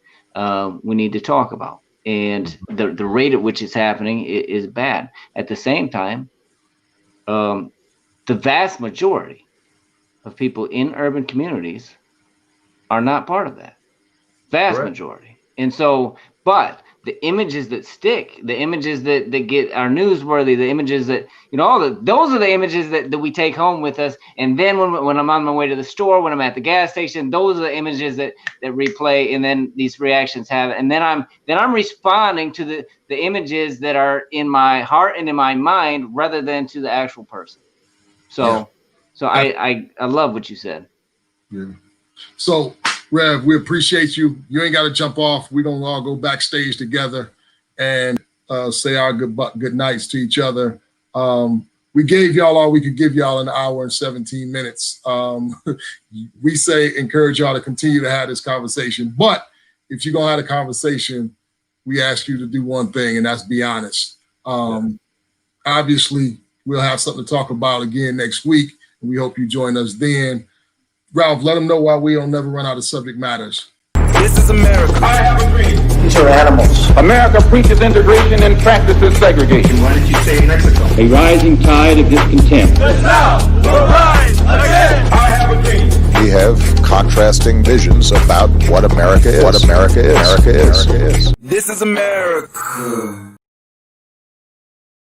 we need to talk about. And the rate at which it's happening is bad. At the same time, the vast majority of people in urban communities are not part of that. Vast majority. And so, but the images that stick, the images that get are newsworthy, the images that, those are the images that we take home with us. And then when I'm on my way to the store, when I'm at the gas station, those are the images that replay, and then these reactions have, and then I'm responding to the images that are in my heart and in my mind rather than to the actual person. So I love what you said. Yeah. So Rev, we appreciate you. You ain't got to jump off. We're going to all go backstage together and say our good nights to each other. We gave y'all all we could give y'all, an hour and 17 minutes. We say encourage y'all to continue to have this conversation. But if you're going to have a conversation, we ask you to do one thing, and that's be honest. Obviously, we'll have something to talk about again next week, and we hope you join us then. Ralph, let them know why we don't never run out of subject matters. This is America. I have a dream. These are animals. America preaches integration and practices segregation. Why did you say Mexico? A rising tide of discontent. The South will rise again. I have a dream. We have contrasting visions about what America is. This is America.